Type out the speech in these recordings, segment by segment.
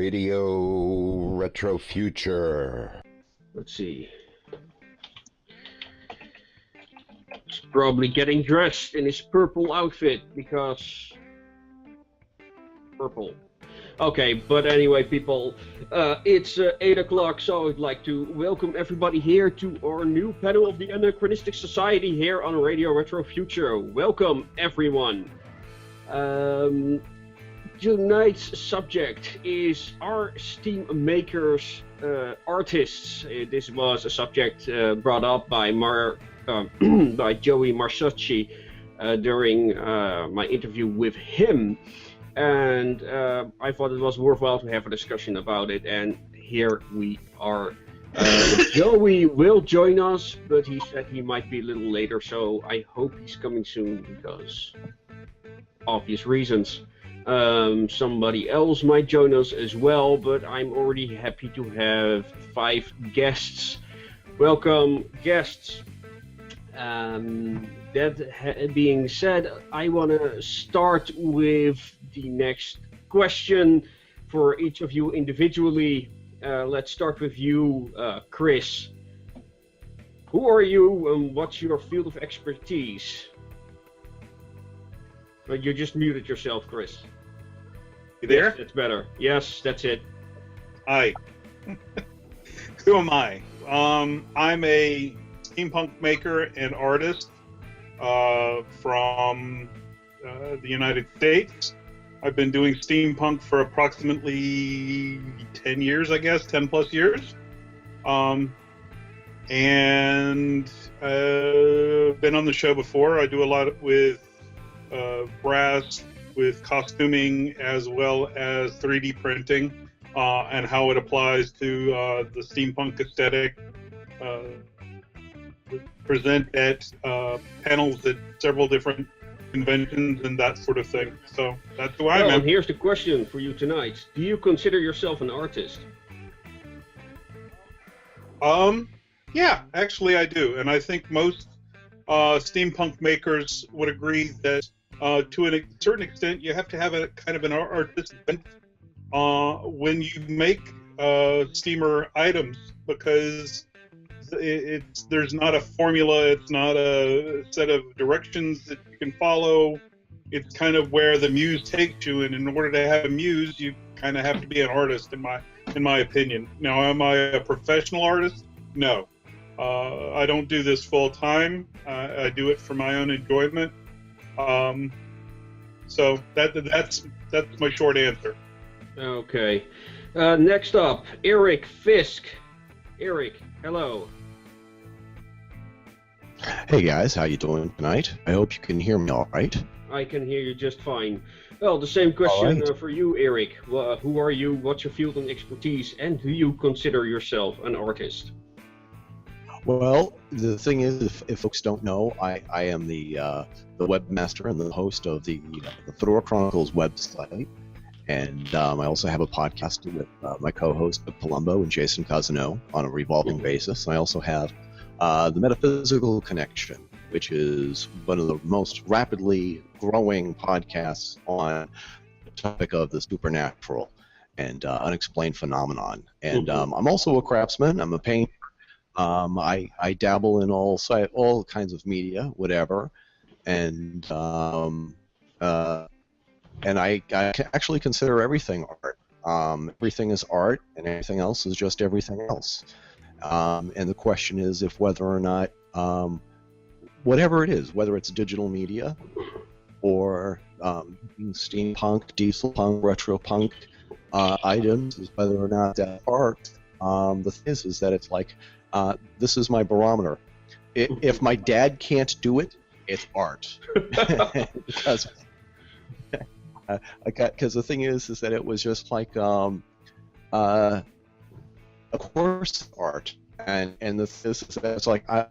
Radio Retrofuture. Let's see. He's probably getting dressed in his purple outfit because purple. Okay, but anyway, people, it's 8 o'clock, so I'd like to welcome everybody here to our new panel of the Anachronistic Society here on Radio Retrofuture. Welcome, everyone. Tonight's subject is Are Steammakers artists? This was a subject brought up by by Joey Marsocci during my interview with him. And I thought it was worthwhile to have a discussion about it, and here we are. Joey will join us, but he said he might be a little later, so I hope he's coming soon because obvious reasons. Somebody else might join us as well, but I'm already happy to have 5 guests. Welcome, guests. That being said, I want to start with the next question for each of you individually. Let's start with you, Chris. Who are you and what's your field of expertise? But you just muted yourself, Chris. You there? Yes, that's better. Yes, that's it. Hi. Who am I? I'm a steampunk maker and artist from the United States. I've been doing steampunk for approximately 10 years, I guess, 10 plus years. And been on the show before. I do a lot with brass, with costuming, as well as 3D printing, and how it applies to the steampunk aesthetic. Present at panels at several different conventions and that sort of thing. So that's who I am. And here's the question for you tonight. Do you consider yourself an artist? Yeah, actually I do. And I think most steampunk makers would agree that to a certain extent you have to have a kind of an artistic bent when you make steamer items, because there's not a formula, it's not a set of directions that you can follow. It's kind of where the muse takes you, and in order to have a muse, you kind of have to be an artist, in my opinion. Now, am I a professional artist? No. I don't do this full time. I do it for my own enjoyment. So that's my short answer. Okay. Next up, Eric Fisk. Eric, hello. Hey guys, how you doing tonight? I hope you can hear me all right. I can hear you just fine. Well, the same question Right. For you, Eric. Who are you? What's your field and expertise? And do you consider yourself an artist? Well, the thing is, if folks don't know, I am the webmaster and the host of the Fedora Chronicles website, and I also have a podcast with my co-host Palumbo and Jason Casino on a revolving basis. I also have the Metaphysical Connection, which is one of the most rapidly growing podcasts on the topic of the supernatural and unexplained phenomenon. And I'm also a craftsman. I'm a painter. I dabble in all kinds of media, whatever, and I actually consider everything art. Everything is art, and everything else is just everything else. And the question is if whether or not, whatever it is, whether it's digital media or steampunk, diesel punk, retro punk items, is whether or not that art. The thing is that it's like, this is my barometer. If my dad can't do it, it's art. Because the thing is that it was just like a course art, and this is it's like I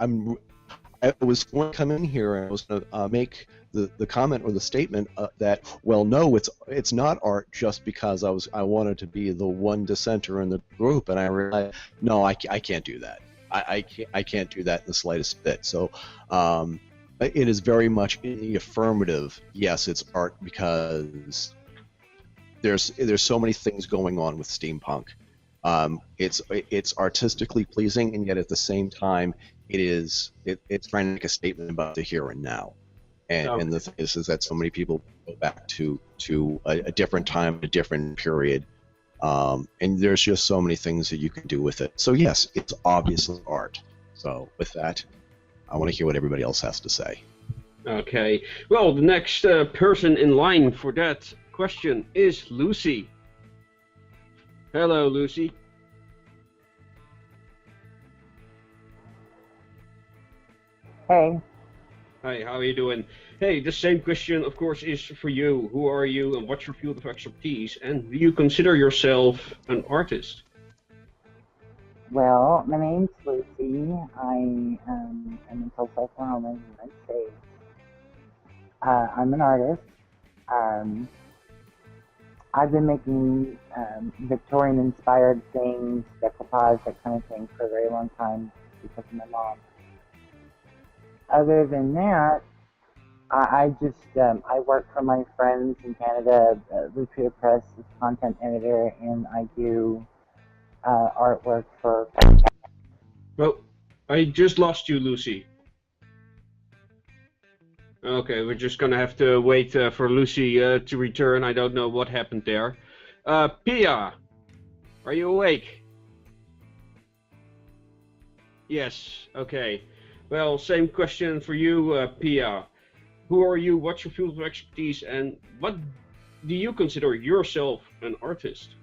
was going to come in here and I was going to make the comment or the statement that, well, no, it's not art just because I wanted to be the one dissenter in the group, and I realized, no, I can't do that. I can't do that in the slightest bit. So it is very much in the affirmative. Yes, it's art because there's so many things going on with steampunk. It's artistically pleasing, and yet at the same time, it's trying to make a statement about the here and now. And the thing is that so many people go back to a different time, a different period, and there's just so many things that you can do with it. So yes, it's obviously art. So with that, I want to hear what everybody else has to say. Okay. Well, the next person in line for that question is Luci. Hello, Luci. Hey. Hi, how are you doing? Hey, the same question, of course, is for you. Who are you and what's your field of expertise? And do you consider yourself an artist? Well, my name's Luci. I am in Tulsa, Oklahoma, United States. I'm an artist. I've been making Victorian-inspired things, decoupage, that kind of thing, for a very long time because of my mom. Other than that, I work for my friends in Canada. Retrofuture Press is content editor, and I do artwork for. Well, I just lost you, Luci. Okay, we're just gonna have to wait for Luci to return. I don't know what happened there. Pia, are you awake? Yes. Okay. Well, same question for you, Pia. Who are you? What's your field of expertise? And what do you consider yourself an artist?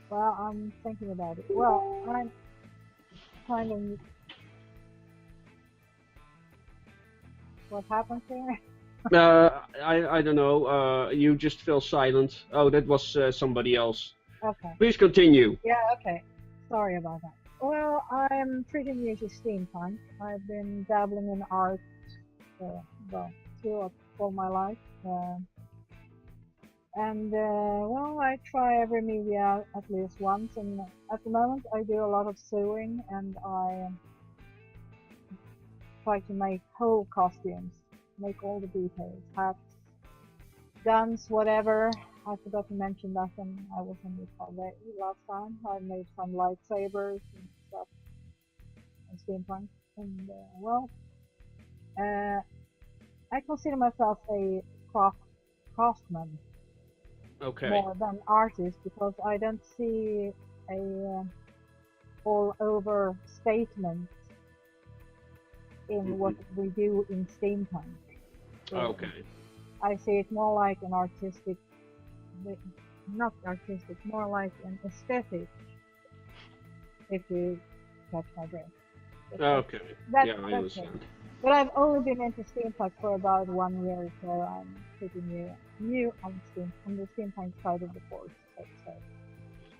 Well, I'm thinking about it. Well, I'm kind of... What happened here? I don't know. You just fell silent. Oh, that was somebody else. Okay. Please continue. Yeah, okay. Sorry about that. Well, I'm pretty new to steampunk. I've been dabbling in art, throughout all my life. Well, I try every media at least once, and at the moment I do a lot of sewing, and I try to make whole costumes, make all the details, hats, guns, whatever. I forgot to mention that when I was in the survey last time. I made some lightsabers and stuff and steampunk, and I consider myself a craftsman. Okay. More than artist, because I don't see a all-over statement in what we do in steampunk. So Okay. I see it more like an artistic, not artistic, more like an aesthetic, if you catch my drift. Okay. That's Yeah, I understand. it. But I've only been into steampunk for about 1 year, so I'm pretty new on the steampunk side of the force, so to say.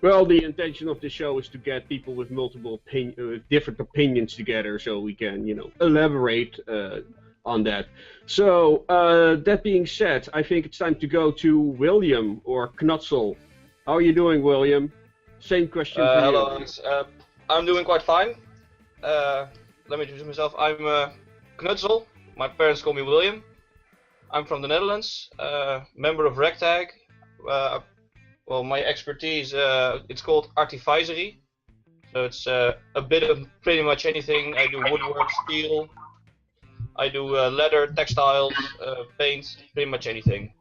Well, the intention of the show is to get people with multiple different opinions together, so we can, elaborate on that. So, that being said, I think it's time to go to William or Knutzzel. How are you doing, William? Same question for you. Hello, Hans. I'm doing quite fine. Let me introduce myself. I'm Knutzzel. My parents call me William. I'm from the Netherlands, member of Ragtag. Well, my expertise, it's called artificery. So it's a bit of pretty much anything. I do woodwork, steel. I do leather, textiles, paint, pretty much anything.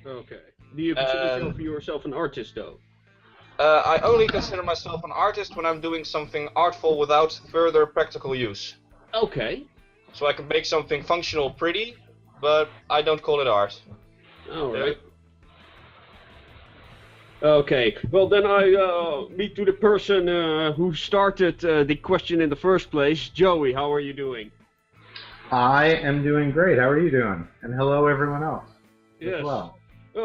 Okay. Do you consider yourself an artist, though? I only consider myself an artist when I'm doing something artful without further practical use. Okay. So I can make something functional pretty, but I don't call it art. Alright. Okay, well then I meet to the person who started the question in the first place. Joey, how are you doing? I am doing great. How are you doing? And hello everyone else. Yes. Well,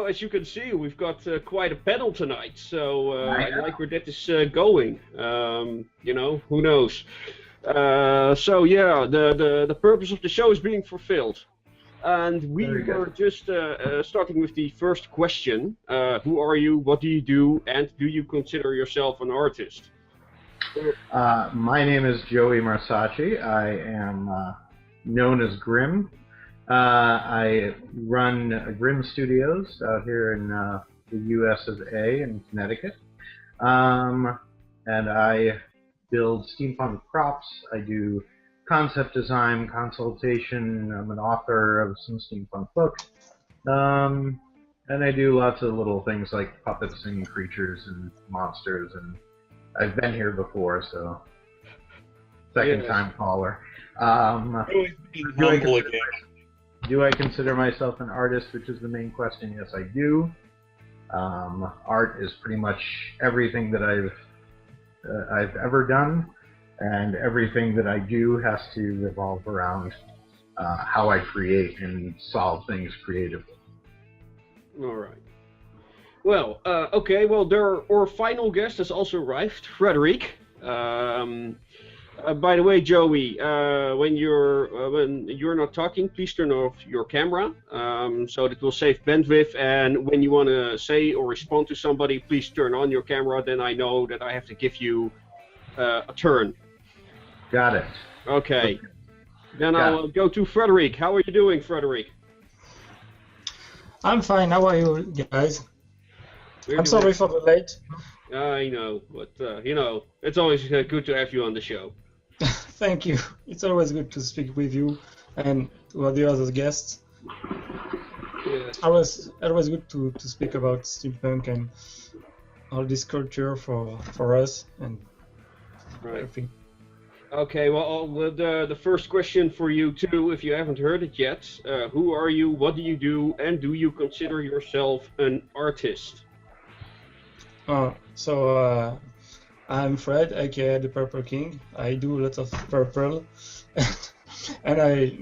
as you can see, we've got quite a panel tonight, so I like where that is going. Who knows? So yeah, the purpose of the show is being fulfilled. And we were just starting with the first question. Who are you, what do you do, and do you consider yourself an artist? my name is Joey Marsocci. I am known as Grimm. I run Grimm Studios out here in the U.S. of A in Connecticut. And I build steampunk props. I do concept design, consultation. I'm an author of some steampunk books. And I do lots of little things like puppets and creatures and monsters. And I've been here before, so second time caller. Do I consider myself an artist, which is the main question? Yes, I do. Art is pretty much everything that I've ever done, and everything that I do has to revolve around how I create and solve things creatively. All right. Well, okay. Well, our final guest has also arrived, Frédéric. By the way, Joey, when you're not talking, please turn off your camera, so that will save bandwidth. And when you want to say or respond to somebody, please turn on your camera. Then I know that I have to give you a turn. Got it. Okay. Then I'll go to Frédéric. How are you doing, Frédéric? I'm fine. How are you guys? I'm sorry for the late. I know, but it's always good to have you on the show. Thank you. It's always good to speak with you and to the other guests. Yes. Always good to speak about steampunk and all this culture for us and everything. Okay, well, the first question for you too, if you haven't heard it yet, who are you, what do you do, and do you consider yourself an artist? I'm Fred, aka the Purple King. I do a lot of purple, and I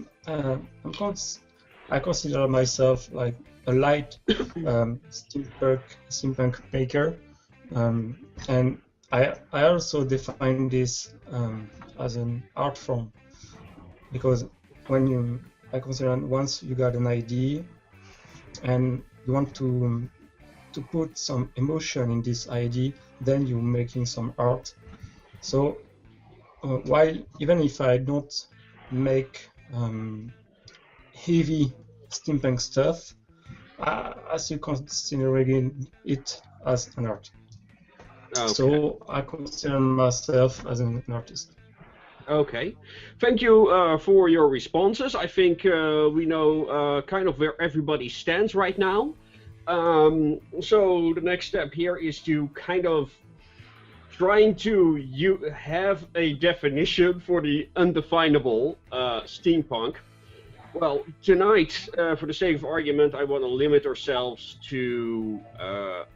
consider myself like a light steampunk maker, and I also define this as an art form, because I consider once you got an idea and you want to put some emotion in this idea, then you're making some art. So even if I don't make heavy steampunk stuff, I still considering it as an art. Okay. So I consider myself as an artist. Okay, thank you for your responses. I think we know kind of where everybody stands right now. So the next step here is to kind of trying to have a definition for the undefinable steampunk. Well, tonight, for the sake of argument, I want to limit ourselves to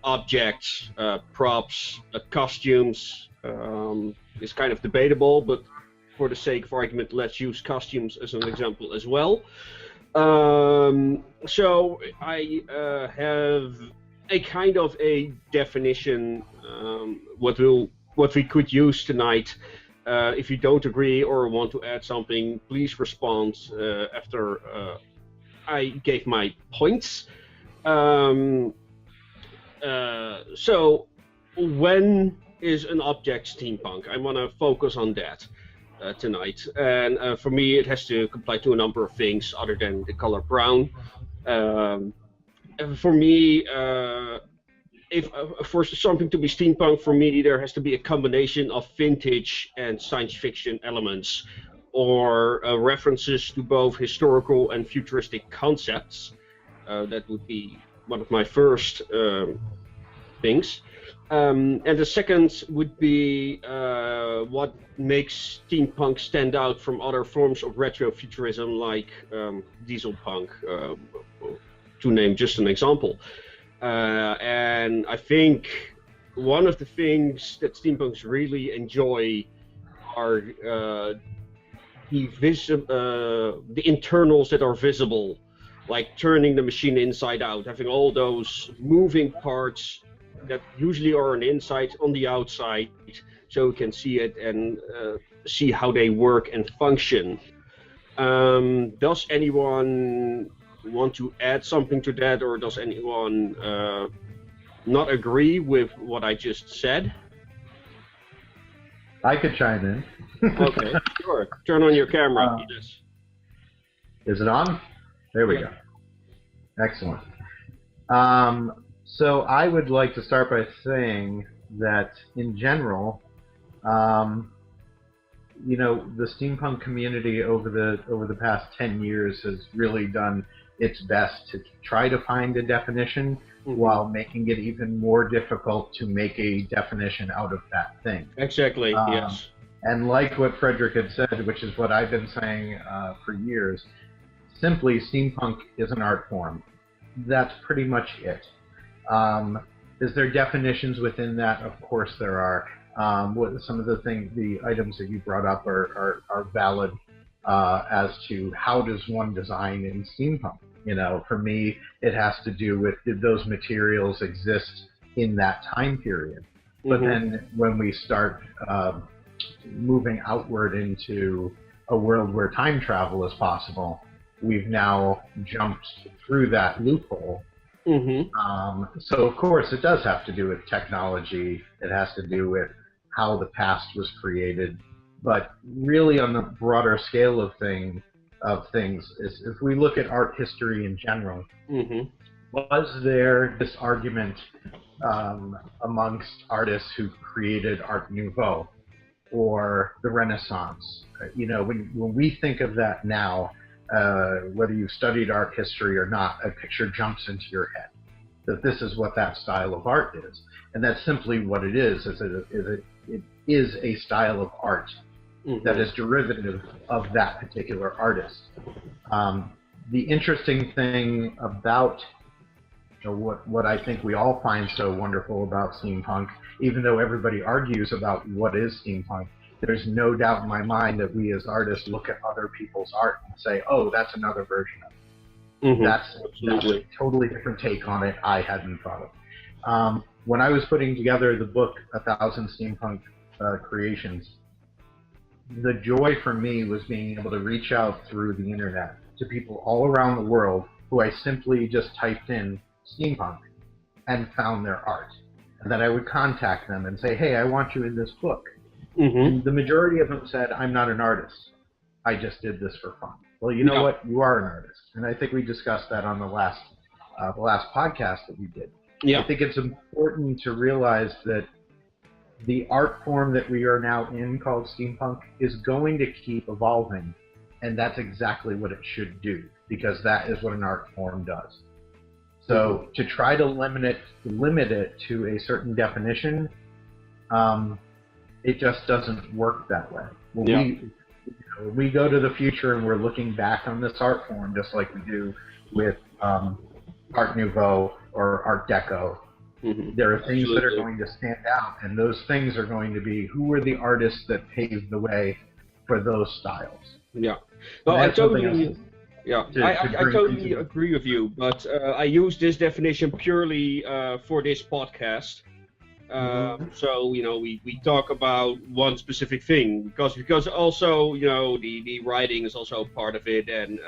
objects, props, costumes. It's kind of debatable, but for the sake of argument, let's use costumes as an example as well. So I have a kind of a definition what we could use tonight. If you don't agree or want to add something, please respond after I gave my points. So when is an object steampunk? I want to focus on that. Tonight, and for me it has to comply to a number of things other than the color brown. For me, if for something to be steampunk, for me there has to be a combination of vintage and science fiction elements, or references to both historical and futuristic concepts. That would be one of my first things. And the second would be what makes steampunk stand out from other forms of retrofuturism, like dieselpunk, to name just an example. And I think one of the things that steampunks really enjoy are the internals that are visible, like turning the machine inside out, having all those moving parts that usually are on the inside, on the outside, so we can see it and see how they work and function. Does anyone want to add something to that, or does anyone not agree with what I just said? I could chime in. Okay, sure. Turn on your camera. Yes. Is it on? There we go. Excellent. So I would like to start by saying that in general, the steampunk community over the past 10 years has really done its best to try to find a definition while making it even more difficult to make a definition out of that thing. Exactly, yes. And like what Frédéric had said, which is what I've been saying for years, simply steampunk is an art form. That's pretty much it. Is there definitions within that? Of course there are. Some of the items that you brought up are valid as to how does one design in steampunk. For me, it has to do with, did those materials exist in that time period? But then when we start moving outward into a world where time travel is possible, we've now jumped through that loophole. So of course it does have to do with technology. It has to do with how the past was created. But really, on the broader scale of things, is if we look at art history in general, was there this argument amongst artists who created Art Nouveau or the Renaissance? When we think of that now, whether you've studied art history or not, a picture jumps into your head that this is what that style of art is, and that's simply what it is. It is a style of art that is derivative of that particular artist. The interesting thing about what I think we all find so wonderful about steampunk, even though everybody argues about what is steampunk, there's no doubt in my mind that we as artists look at other people's art and say, oh, that's another version of it. That's a totally different take on it I hadn't thought of. When I was putting together the book, 1,000 Steampunk Creations, the joy for me was being able to reach out through the internet to people all around the world who I simply just typed in steampunk and found their art. And then I would contact them and say, hey, I want you in this book. And the majority of them said, I'm not an artist. I just did this for fun. Well, you know what? You are an artist. And I think we discussed that on the last podcast that we did. I think it's important to realize that the art form that we are now in, called steampunk, is going to keep evolving, and that's exactly what it should do, because that is what an art form does. So to try to limit it to a certain definition, it just doesn't work that way. When we go to the future and we're looking back on this art form, just like we do with Art Nouveau or Art Deco, there are things that are going to stand out, and those things are going to be, who were the artists that paved the way for those styles? Well, I totally agree with you, but I use this definition purely for this podcast. So we talk about one specific thing because also the writing is also part of it, and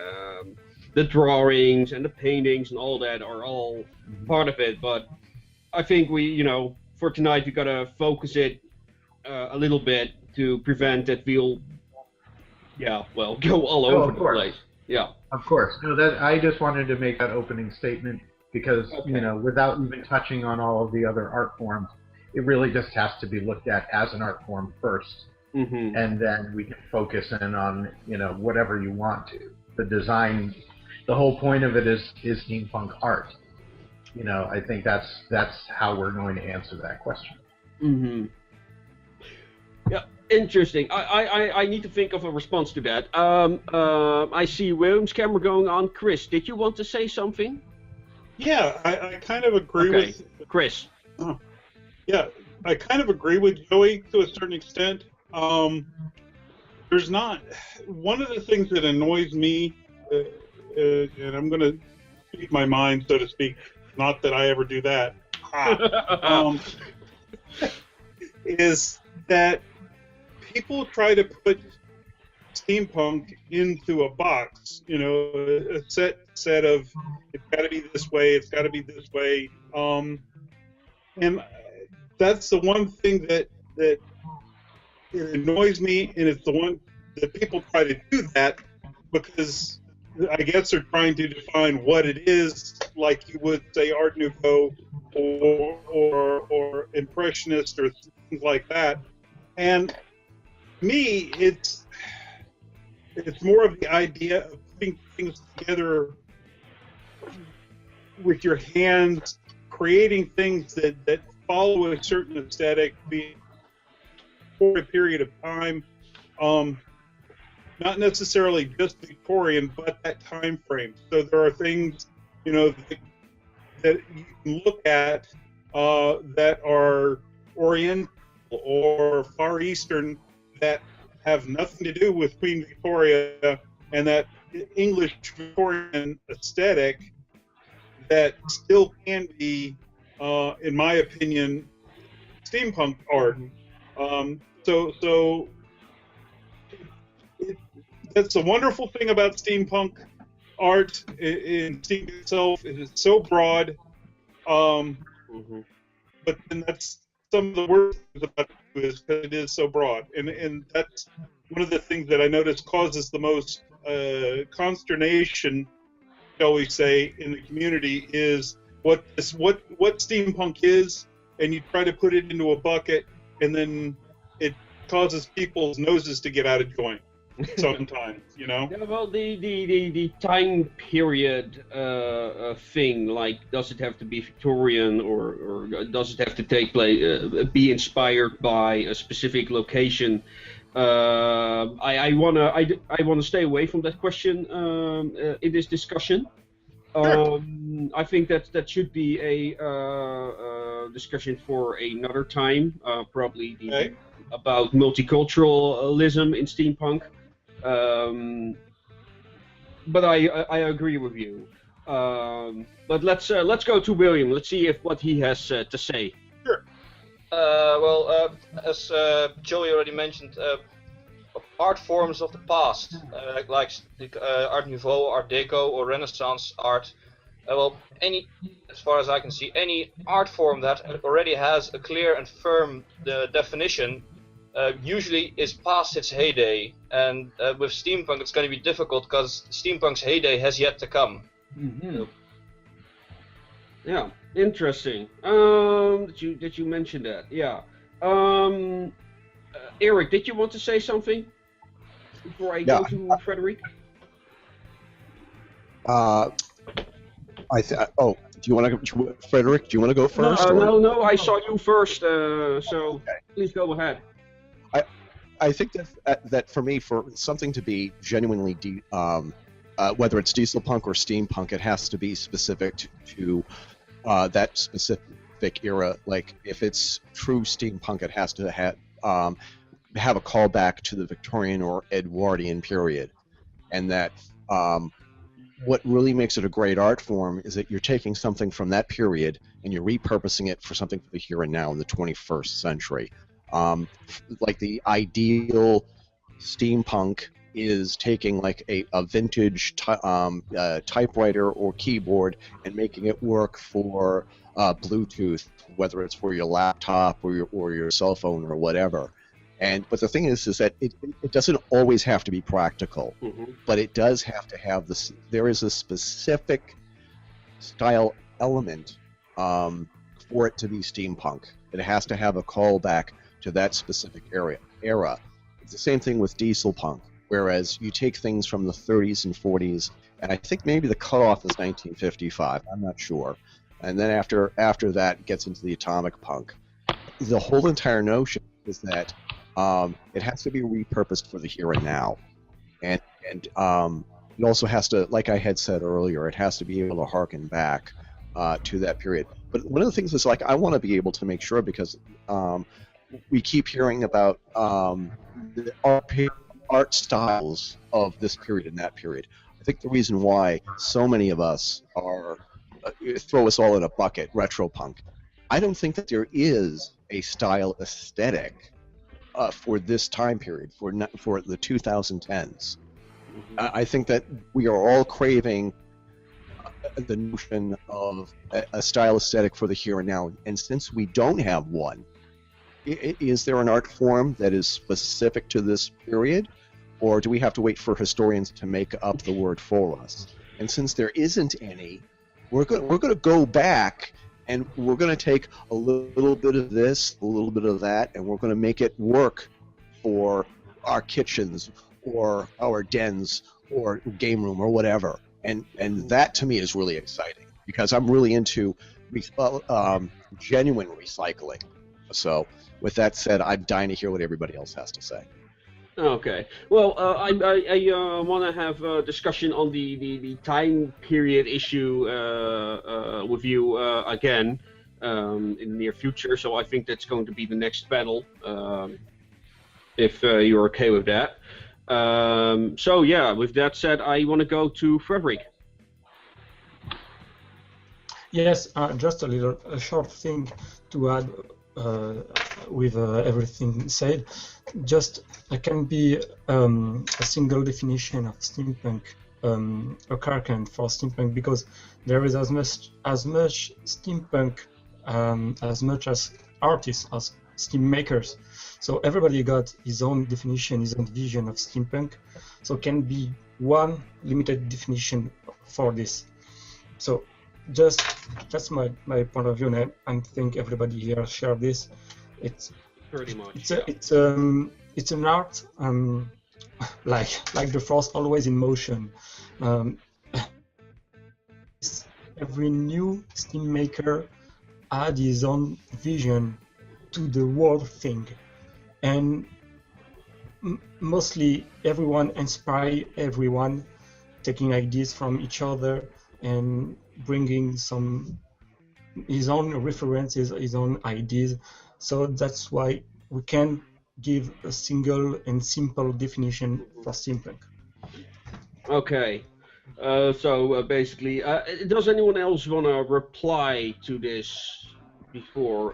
the drawings and the paintings and all that are all part of it. But I think we for tonight we gotta focus it a little bit to prevent that we'll go all over the place. Of course. No, I just wanted to make that opening statement because without even touching on all of the other art forms, it really just has to be looked at as an art form first, and then we can focus in on whatever you want to. The design, the whole point of it is steampunk art. I think that's how we're going to answer that question. Yeah, interesting. I need to think of a response to that. I see William's camera going on. Chris, did you want to say something? Yeah, I kind of agree with Chris. Yeah, I kind of agree with Joey to a certain extent. There's not one of the things that annoys me, and I'm going to speak my mind, so to speak. Not that I ever do that. Is that people try to put steampunk into a box, a set of it's got to be this way, it's got to be this way, and that's the one thing that it annoys me, and it's the one that people try to do that because I guess they're trying to define what it is like you would say Art Nouveau or Impressionist or things like that. And me, it's more of the idea of putting things together with your hands, creating things that follow a certain aesthetic for a period of time. Not necessarily just Victorian, but that time frame. So there are things, you know, that you can look at that are Oriental or Far Eastern that have nothing to do with Queen Victoria and that English Victorian aesthetic that still can be, in my opinion, steampunk art. That's a wonderful thing about steampunk art in Steam itself. It is so broad, but then that's some of the worst things about it is because it is so broad, and that's one of the things that I notice causes the most consternation, shall we say, in the community is what steampunk is, and you try to put it into a bucket, and then it causes people's noses to get out of joint. Sometimes, you know. Yeah, well, the time period thing, like, does it have to be Victorian or does it have to take place, be inspired by a specific location? I wanna stay away from that question in this discussion. Sure. I think that should be a discussion for another time, probably about multiculturalism in steampunk. But I agree with you. But let's go to William. Let's see what he has to say. Sure. As Joey already mentioned, art forms of the past, like Art Nouveau, Art Deco, or Renaissance art. As far as I can see, any art form that already has a clear and firm definition usually is past its heyday, and with steampunk it's going to be difficult because steampunk's heyday has yet to come. Mm-hmm. Yeah, interesting. That you mentioned that. Yeah. Eric, did you want to say something before I go to Frédéric? Do you want to, Frédéric? Do you want to go first? No. I saw you first, so please go ahead. I think that for me, for something to be genuinely, whether it's diesel punk or steampunk, it has to be specific to that specific era. Like if it's true steampunk, it has to have a callback to the Victorian or Edwardian period, and that what really makes it a great art form is that you're taking something from that period and you're repurposing it for something for the here and now in the 21st century. Like the ideal steampunk is taking like a vintage typewriter or keyboard and making it work for Bluetooth, whether it's for your laptop or your cell phone or whatever. But the thing is that it doesn't always have to be practical, but it does have to have this. There is a specific style element for it to be steampunk. It has to have a callback to that specific era. It's the same thing with diesel punk, whereas you take things from the 30s and 40s, and I think maybe the cutoff is 1955. I'm not sure. And then after that, it gets into the atomic punk. The whole entire notion is that it has to be repurposed for the here and now, and it also has to, like I had said earlier, it has to be able to harken back to that period. But one of the things is, like, I want to be able to make sure, because we keep hearing about the art styles of this period and that period. I think the reason why so many of us are throw us all in a bucket, retro punk. I don't think that there is a style aesthetic for this time period, for the 2010s. I think that we are all craving the notion of a style aesthetic for the here and now. And since we don't have one, is there an art form that is specific to this period? Or do we have to wait for historians to make up the word for us? And since there isn't any, we're going to go back and we're going to take a little bit of this, a little bit of that, and we're going to make it work for our kitchens or our dens or game room or whatever. And that to me is really exciting because I'm really into genuine recycling. So with that said, I'm dying to hear what everybody else has to say. Okay. Well, I want to have a discussion on the time period issue with you again in the near future. So I think that's going to be the next panel, if you're okay with that. So yeah, with that said, I want to go to Frédéric. Yes, just a short thing to add with everything said. Just it can be a single definition of steampunk, a carcan for steampunk, because there is as much steampunk as much as artists as steam makers. So everybody got his own definition, his own vision of steampunk. So can be one limited definition for this. So that's my point of view, and I think everybody here share this. It's pretty much. It's an art, like the force always in motion. Every new steam maker add his own vision to the world thing, and mostly everyone inspire everyone, taking ideas from each other and bringing his own references, his own ideas. So that's why we can give a single and simple definition for steampunk. Okay. So basically, does anyone else want to reply to this before?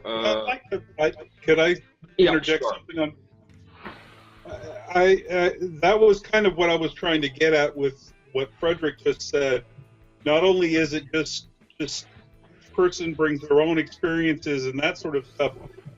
Could I interject something on? That was kind of what I was trying to get at with what Frédéric just said. Not only is it just person brings their own experiences and that sort of stuff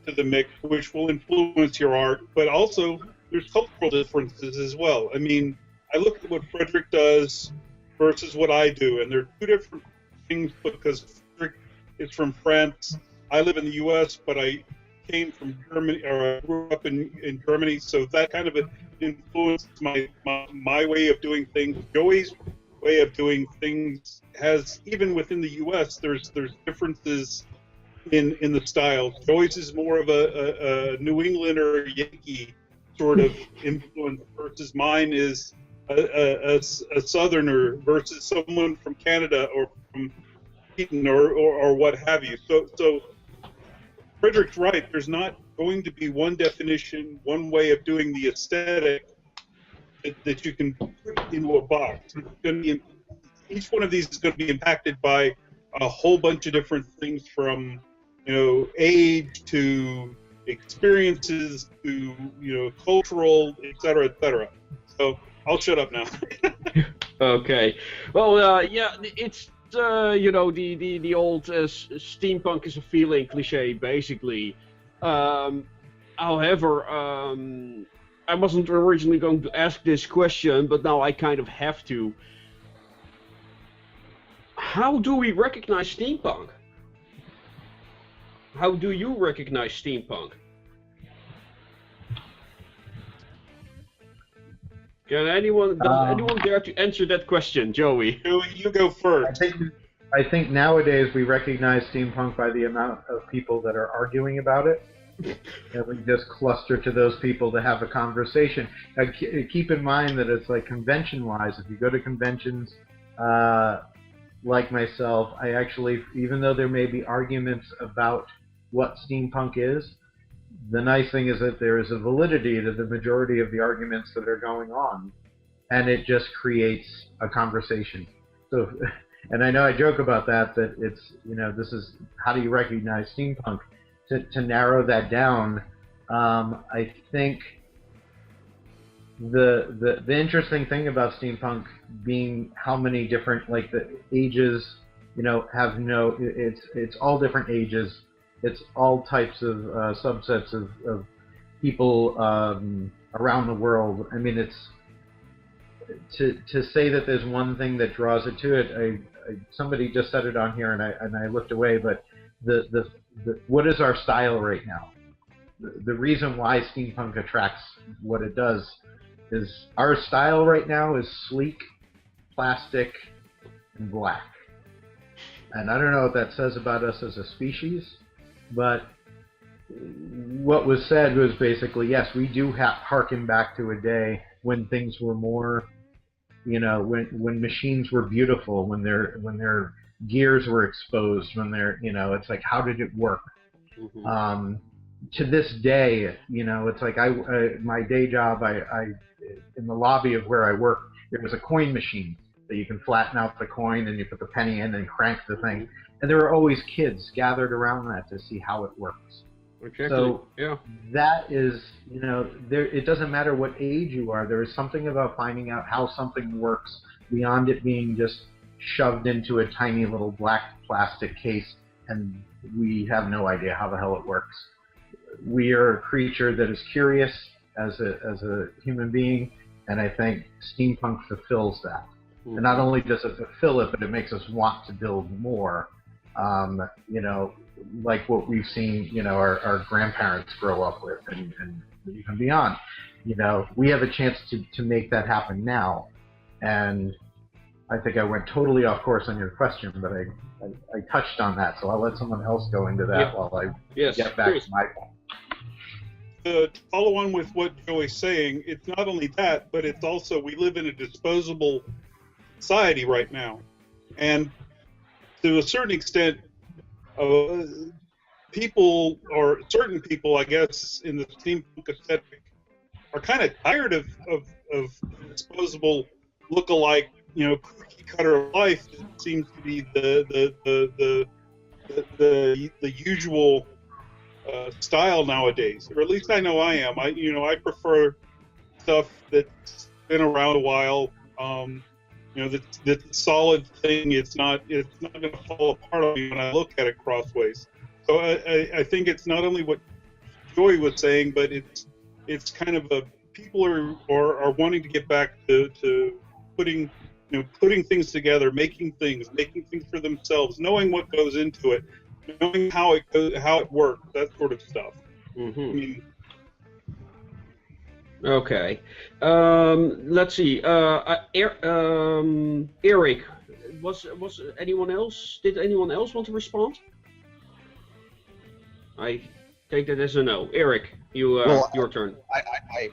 to the mix, which will influence your art, but also there's cultural differences as well. I mean, I look at what Frédéric does versus what I do, and they're two different things because Frédéric is from France. I live in the U.S., but I came from Germany, or I grew up in Germany, so that kind of influenced my way of doing things. Joey's way of doing things has, even within the U.S., there's differences in the styles. Joey's is more of a New England or Yankee sort of influence versus mine is a Southerner versus someone from Canada or from Sweden or what have you. So Frédéric's right. There's not going to be one definition, one way of doing the aesthetic that you can put into a box. It's going to be, each one of these is going to be impacted by a whole bunch of different things, from age to experiences to cultural, etc., etc. So I'll shut up now. Okay. Well, yeah, it's the old steampunk is a feeling cliche, basically. However, I wasn't originally going to ask this question, but now I kind of have to. How do we recognize steampunk? How do you recognize steampunk? Does anyone dare to answer that question, Joey? Joey, you go first. I think nowadays we recognize steampunk by the amount of people that are arguing about it. And we just cluster to those people to have a conversation. Keep in mind that it's like convention-wise. If you go to conventions, like myself, I actually, even though there may be arguments about what steampunk is, the nice thing is that there is a validity to the majority of the arguments that are going on, and it just creates a conversation. So, and I know I joke about that it's, this is how do you recognize steampunk? To narrow that down, I think the interesting thing about steampunk being how many different, like, the ages, have it's all different ages. It's all types of subsets of people around the world. I mean, it's to say that there's one thing that draws it to it. somebody just said it on here, and I looked away. But the what is our style right now? The reason why steampunk attracts what it does is our style right now is sleek, plastic, and black. And I don't know what that says about us as a species, but what was said was basically, yes, we do harken back to a day when things were more, you know, when machines were beautiful, when their gears were exposed, when they're, you know, it's like, how did it work? Mm-hmm. To this day, you know, it's like my day job, I in the lobby of where I work, there was a coin machine that you can flatten out the coin and you put the penny in and crank the thing. And there were always kids gathered around that to see how it works. Exactly. So yeah. That is, you know, it doesn't matter what age you are. There is something about finding out how something works beyond it being just shoved into a tiny little black plastic case and we have no idea how the hell it works. We are a creature that is curious as a human being, and I think steampunk fulfills that. Mm-hmm. And not only does it fulfill it, but it makes us want to build more. You know, like what we've seen, you know, our grandparents grow up with, and even beyond. You know, we have a chance to make that happen now. And I think I went totally off course on your question, but I touched on that, so I'll let someone else go into that while I get back to my point. To follow on with what Joey's saying, it's not only that, but it's also we live in a disposable society right now. And to a certain extent, people, or certain people, I guess, in the steampunk aesthetic are kind of tired of disposable look-alike, you know, cookie cutter of life that seems to be the usual style nowadays, or at least I know I am. I prefer stuff that's been around a while. You know, that's a solid thing. It's not going to fall apart on me when I look at it crossways. So I think it's not only what Joey was saying, but it's kind of people are wanting to get back to putting things together, making things for themselves, knowing what goes into it, knowing how it works, that sort of stuff. Mm-hmm. I mean, okay. Let's see. Eric, was anyone else? Did anyone else want to respond? I take that as a no. Eric, your turn.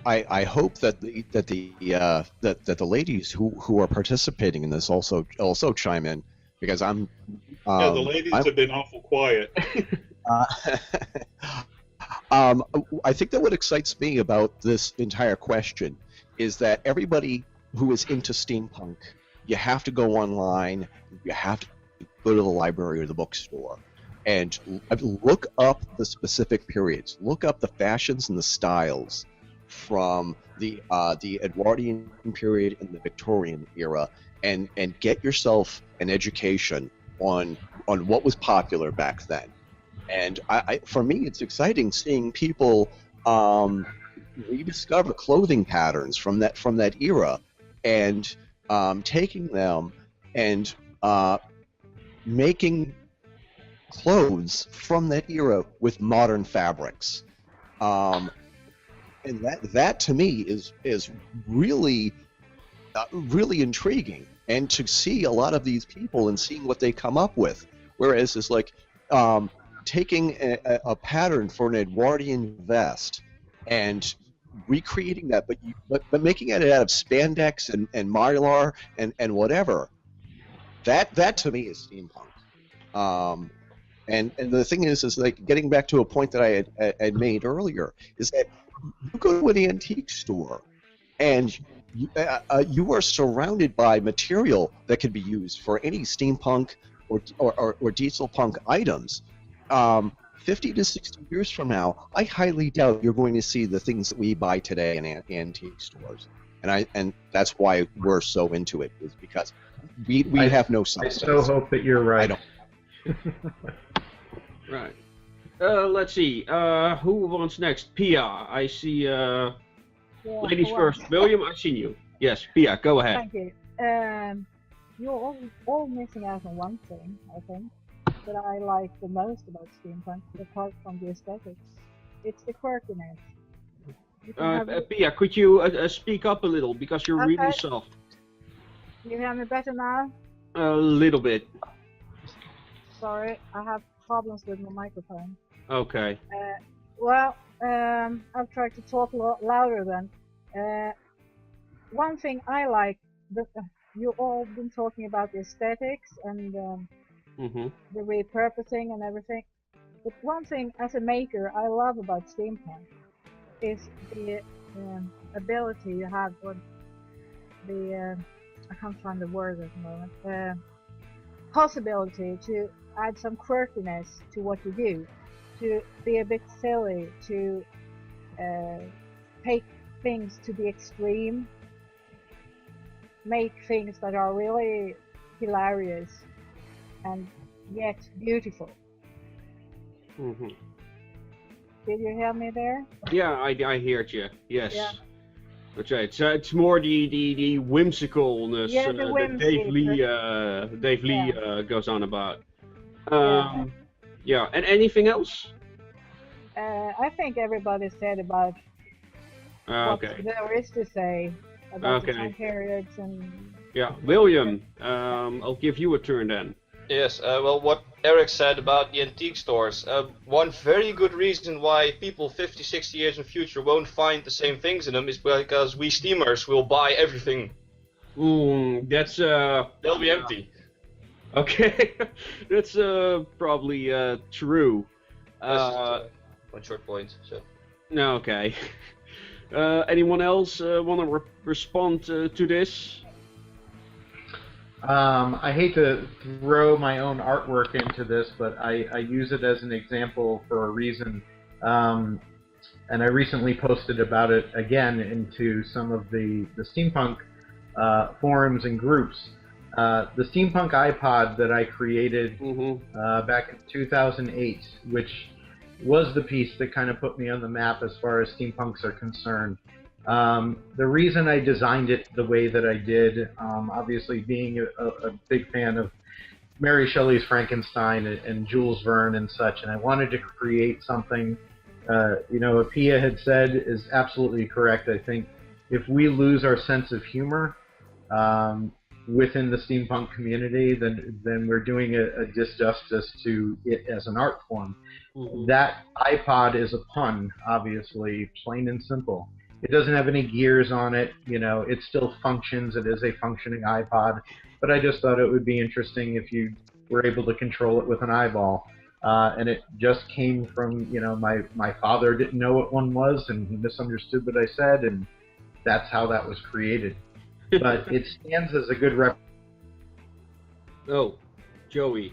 I hope that the ladies who are participating in this also chime in, because I'm. The ladies have been awful quiet. I think that what excites me about this entire question is that everybody who is into steampunk, you have to go online, you have to go to the library or the bookstore, and look up the specific periods. Look up the fashions and the styles from the Edwardian period and the Victorian era, and get yourself an education on what was popular back then. And for me, it's exciting seeing people rediscover clothing patterns from that era, and taking them and making clothes from that era with modern fabrics. And that to me is really really intriguing. And to see a lot of these people and seeing what they come up with, whereas it's like taking a pattern for an Edwardian vest and recreating that, but making it out of spandex and mylar and whatever. That to me is steampunk. And the thing is like getting back to a point that I had made earlier, is that you go to an antique store and you are surrounded by material that can be used for any steampunk or diesel punk items. 50 to 60 years from now, I highly doubt you're going to see the things that we buy today in antique stores. And that's why we're so into it, is because we have no substance. I so hope that you're right. I don't. Right. Let's see. Who wants next? Pia. I see. Ladies first. William, I've seen you. Yes, Pia, go ahead. Thank you. you're all missing out on one thing, I think, that I like the most about steampunk, apart from the aesthetics. It's the quirkiness. You can have Pia, could you speak up a little because you're really Okay. soft. You hear me better now? A little bit. Sorry, I have problems with my microphone. Okay. Well, I'll try to talk a lot louder then. One thing I like, you all been talking about the aesthetics and Mhm. the repurposing and everything. But one thing as a maker I love about steampunk is the ability you have, or the I can't find the word at the moment. Possibility to add some quirkiness to what you do, to be a bit silly, to take things to the extreme, make things that are really hilarious and yet beautiful. Mhm. Did you hear me there? Yeah, I heard you. Yes. Yeah. That's right. So it's more the whimsicalness Yeah, the that Dave whimsy, Lee goes on about. Yeah. And anything else? I think everybody said about what Okay. there is to say about the Okay. time periods and Yeah, William. I'll give you a turn then. Yes, well, what Eric said about the antique stores, one very good reason why people 50, 60 years in the future won't find the same things in them is because we Steamers will buy everything. That's They'll be empty. Okay, that's probably true. That's just, one short point. So. No, okay. Anyone else want to respond to this? I hate to throw my own artwork into this, but I use it as an example for a reason. And I recently posted about it again into some of the steampunk forums and groups. The steampunk iPod that I created back in 2008, which was the piece that kind of put me on the map as far as steampunks are concerned. The reason I designed it the way that I did, obviously being a big fan of Mary Shelley's Frankenstein and Jules Verne and such, and I wanted to create something, what Pia had said is absolutely correct. I think if we lose our sense of humor within the steampunk community, then we're doing a disjustice to it as an art form. That iPod is a pun, obviously, plain and simple. It doesn't have any gears on it, it still functions, it is a functioning iPod, but I just thought it would be interesting if you were able to control it with an eyeball. And it just came from, my father didn't know what one was, and he misunderstood what I said, and that's how that was created. But it stands as a good rep. Oh, Joey.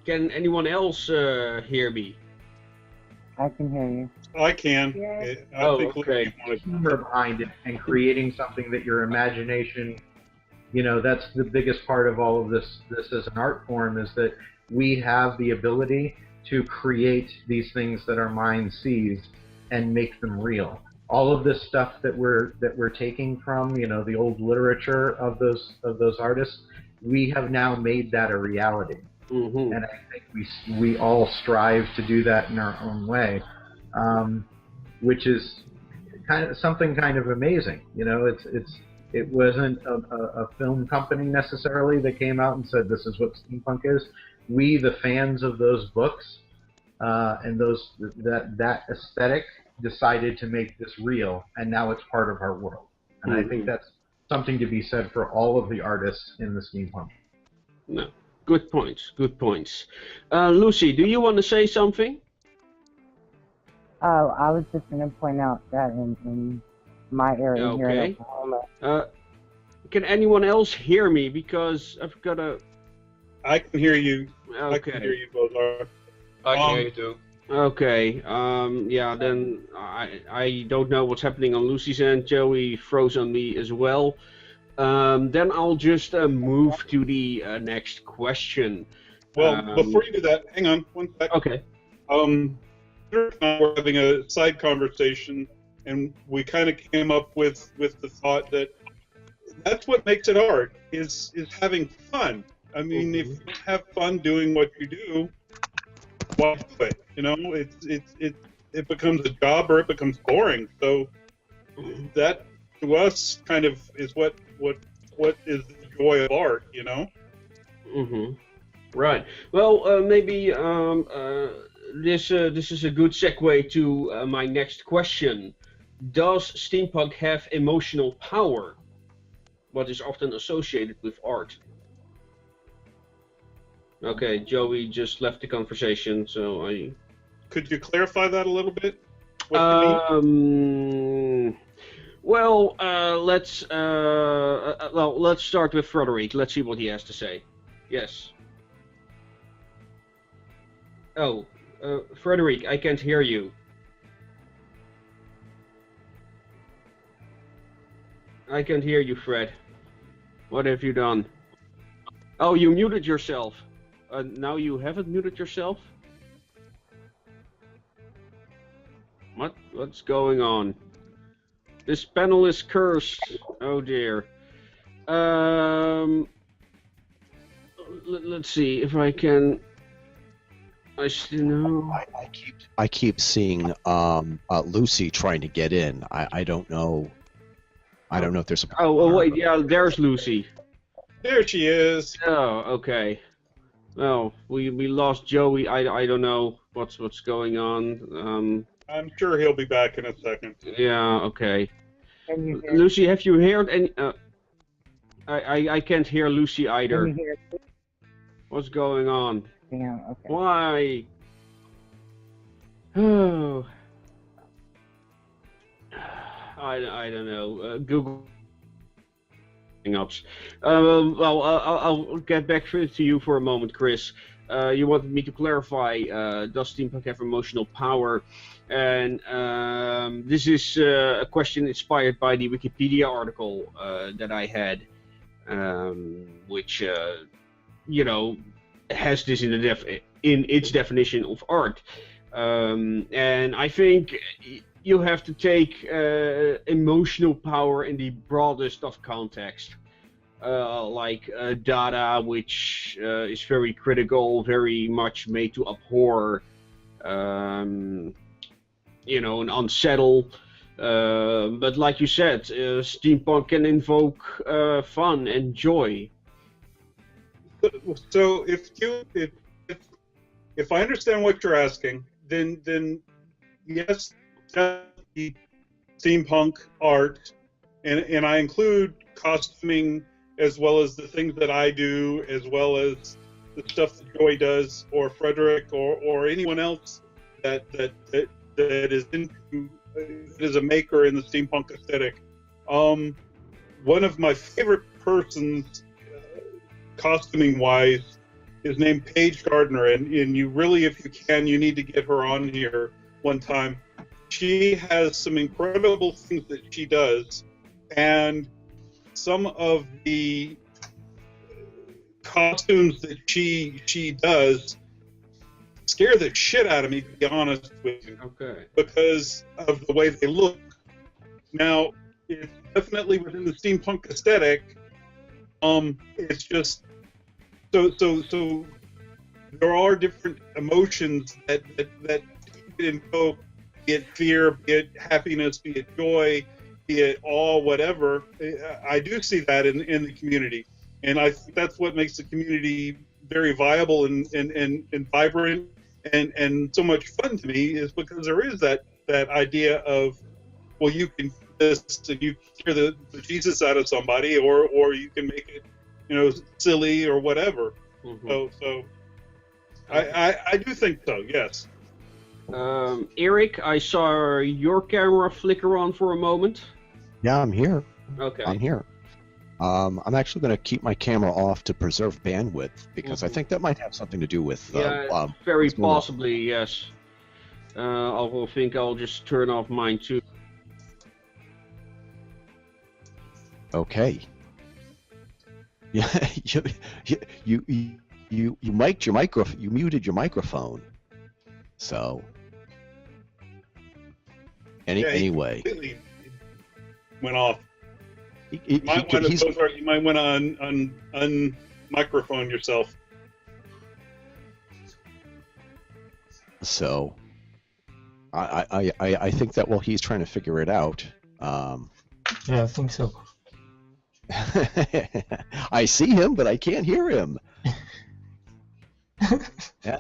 Can anyone else hear me? I can hear you. I can. Yeah. I think okay. Humor behind it and creating something that your imagination, that's the biggest part of all of this as an art form, is that we have the ability to create these things that our mind sees and make them real. All of this stuff that we're taking from, the old literature of those artists, we have now made that a reality. And I think we all strive to do that in our own way, which is something kind of amazing. It wasn't a film company necessarily that came out and said this is what steampunk is. We, the fans of those books and that aesthetic, decided to make this real, and now it's part of our world. And I think that's something to be said for all of the artists in the steampunk. No. Good points. Good points. Lucy, do you want to say something? Oh, I was just going to point out that in my area here in Oklahoma. Can anyone else hear me? Because I've got a... I can hear you. Okay. I can hear you both. I can hear you too. Okay. Yeah, then I don't know what's happening on Lucy's end. Joey froze on me as well. Then I'll just move to the next question. Well, before you do that, hang on one sec. Okay. We're having a side conversation, and we kind of came up with the thought that that's what makes it art, is having fun. I mean, if you have fun doing what you do, why do it? You know, it becomes a job or it becomes boring. So that, to us, kind of is what is the joy of art, you know? Mm-hmm. Right. Well, maybe this is a good segue to my next question. Does steampunk have emotional power? What is often associated with art? Okay, Joey just left the conversation, so I... Could you clarify that a little bit? What you mean? Well, let's start with Frédéric. Let's see what he has to say. Yes. Oh, Frédéric, I can't hear you. I can't hear you, Fred. What have you done? Oh, you muted yourself. Now you haven't muted yourself? What's going on? This panel is cursed. Oh dear. Let's see if I can. I still know. I keep seeing Lucy trying to get in. I don't know. I don't know if there's a. Oh wait, yeah, there's Lucy. There she is. Oh, okay. Well, we lost Joey. I don't know what's going on. I'm sure he'll be back in a second. Yeah. Okay. Can you hear? Lucy, have you heard any? I can't hear Lucy either. Can you hear? What's going on? Yeah. Okay. Why? Oh. I don't know. Google Hangouts. Well, I'll get back to you for a moment, Chris. You wanted me to clarify, does steampunk have emotional power? And this is a question inspired by the Wikipedia article that I had, which, you know, has this in its definition of art. And I think you have to take emotional power in the broadest of context. Like Dada, which is very critical, very much made to abhor, you know, and unsettle. But like you said, steampunk can invoke fun and joy. So if I understand what you're asking, then yes, definitely steampunk art, and I include costuming as well as the things that I do, as well as the stuff that Joy does, or Frédéric, or anyone else that is a maker in the steampunk aesthetic. One of my favorite persons, costuming wise, is named Paige Gardner, and you really, if you can, you need to get her on here one time. She has some incredible things that she does, and some of the costumes that she does scare the shit out of me, to be honest with you. Okay. Because of the way they look. Now, it's definitely within the steampunk aesthetic. It's just so there are different emotions that invoke, be it fear, be it happiness, be it joy, be it awe, whatever. I do see that in the community, and I think that's what makes the community very viable and vibrant and so much fun to me, is because there is that idea of, well, you can do this and you can scare the Jesus out of somebody, or you can make it, you know, silly or whatever. Mm-hmm. So I do think so, yes. Eric, I saw your camera flicker on for a moment. Yeah, I'm here. Okay. I'm here. I'm actually going to keep my camera off to preserve bandwidth, because I think that might have something to do with. Very possibly, yes. I think I'll just turn off mine too. Okay. Yeah, you mic'd your microphone. You muted your microphone. So. Anyway. Completely went off. You might want to unmicrophone yourself. So, I think that while he's trying to figure it out, Yeah, I think so. I see him, but I can't hear him. Yeah.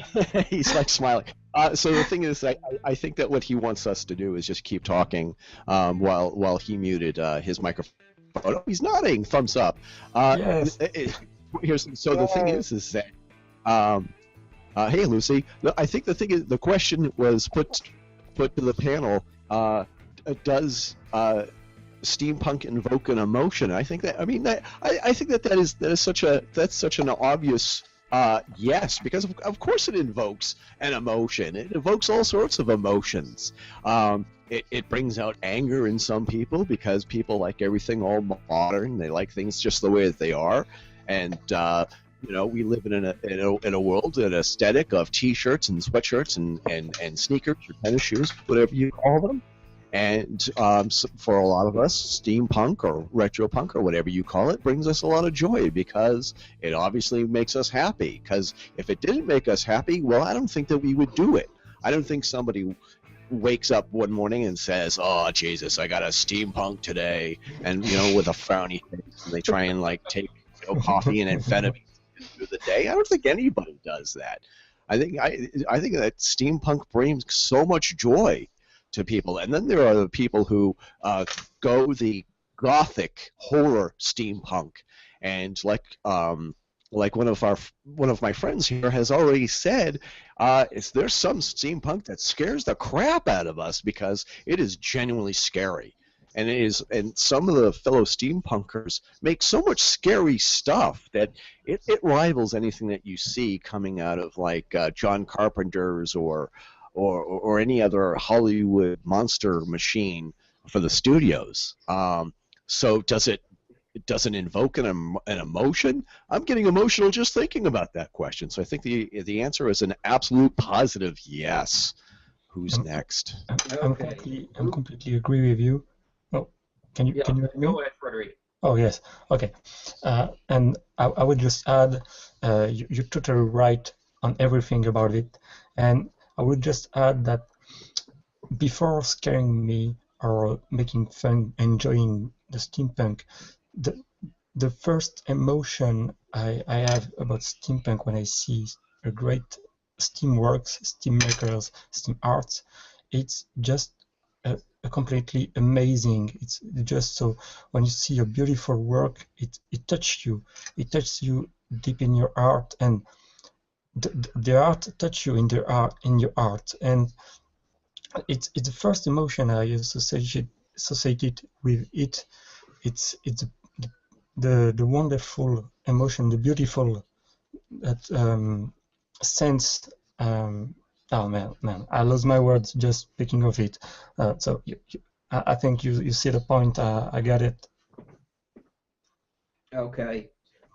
He's like smiling. So the thing is, I think that what he wants us to do is just keep talking while he muted his microphone. Oh, he's nodding, thumbs up. Yes. So the thing is that, hey Lucy, no, I think the question was put to the panel. Does steampunk invoke an emotion? I think that I think that is such an obvious yes, because of course it invokes an emotion. It evokes all sorts of emotions. It brings out anger in some people because people like everything all modern. They like things just the way that they are, and we live in a world, an aesthetic of t-shirts and sweatshirts and sneakers or tennis shoes, whatever you call them. And for a lot of us, steampunk or retropunk or whatever you call it brings us a lot of joy because it obviously makes us happy. Because if it didn't make us happy, well, I don't think that we would do it. I don't think somebody wakes up one morning and says, "Oh Jesus, I got a steampunk today," and with a frowny face, and they try and take coffee and amphetamine through the day. I don't think anybody does that. I think that steampunk brings so much joy to people, and then there are the people who go the gothic horror steampunk, and like one of my friends here has already said, there's some steampunk that scares the crap out of us because it is genuinely scary, and some of the fellow steampunkers make so much scary stuff that it rivals anything that you see coming out of John Carpenter's or any other Hollywood monster machine for the studios. So does it invoke an emotion? I'm getting emotional just thinking about that question. So I think the answer is an absolute positive yes. Who's next? I'm completely agree with you. Oh, can you hear me? Go ahead, Frédéric. Oh yes. Okay. And I would just add, you're totally right on everything about it, and I would just add that before scaring me or making fun, enjoying the steampunk, the first emotion I have about steampunk when I see a great steamworks, steammakers, steam arts, it's just a completely amazing. It's just so when you see a beautiful work, it touches you. It touches you deep in your art, and the art touch you in your art, and it's the first emotion I associated with it. It's the wonderful emotion, the beautiful that sense. Oh man, I lost my words just speaking of it. So I think you see the point. I got it. Okay.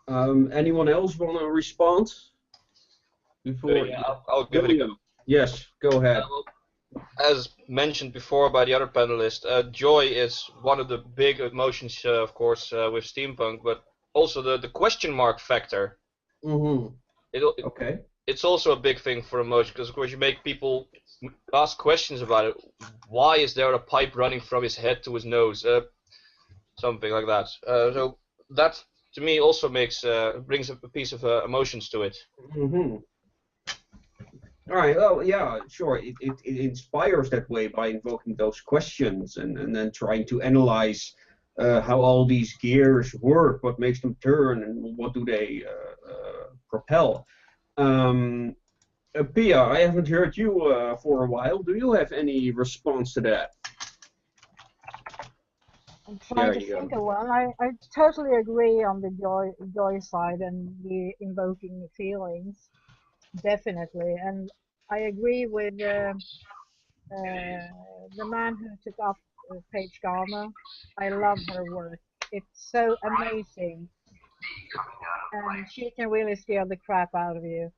Anyone else want to respond? Yeah, I'll give it a go. Yes, go ahead. As mentioned before by the other panelist, joy is one of the big emotions, of course, with steampunk, but also the question mark factor. Mm-hmm. Okay. It's also a big thing for emotion, because of course you make people ask questions about it. Why is there a pipe running from his head to his nose? Something like that. So that to me also brings a piece of emotions to it. Mm-hmm. All right. Oh, yeah. Sure. It inspires that way by invoking those questions and then trying to analyze how all these gears work, what makes them turn, and what do they propel. Pia, I haven't heard you for a while. Do you have any response to that? I'm trying to think of one. I totally agree on the joy side and the invoking feelings, definitely. And I agree with the man who took up Paige Garner. I love her work. It's so amazing, and she can really scare the crap out of you.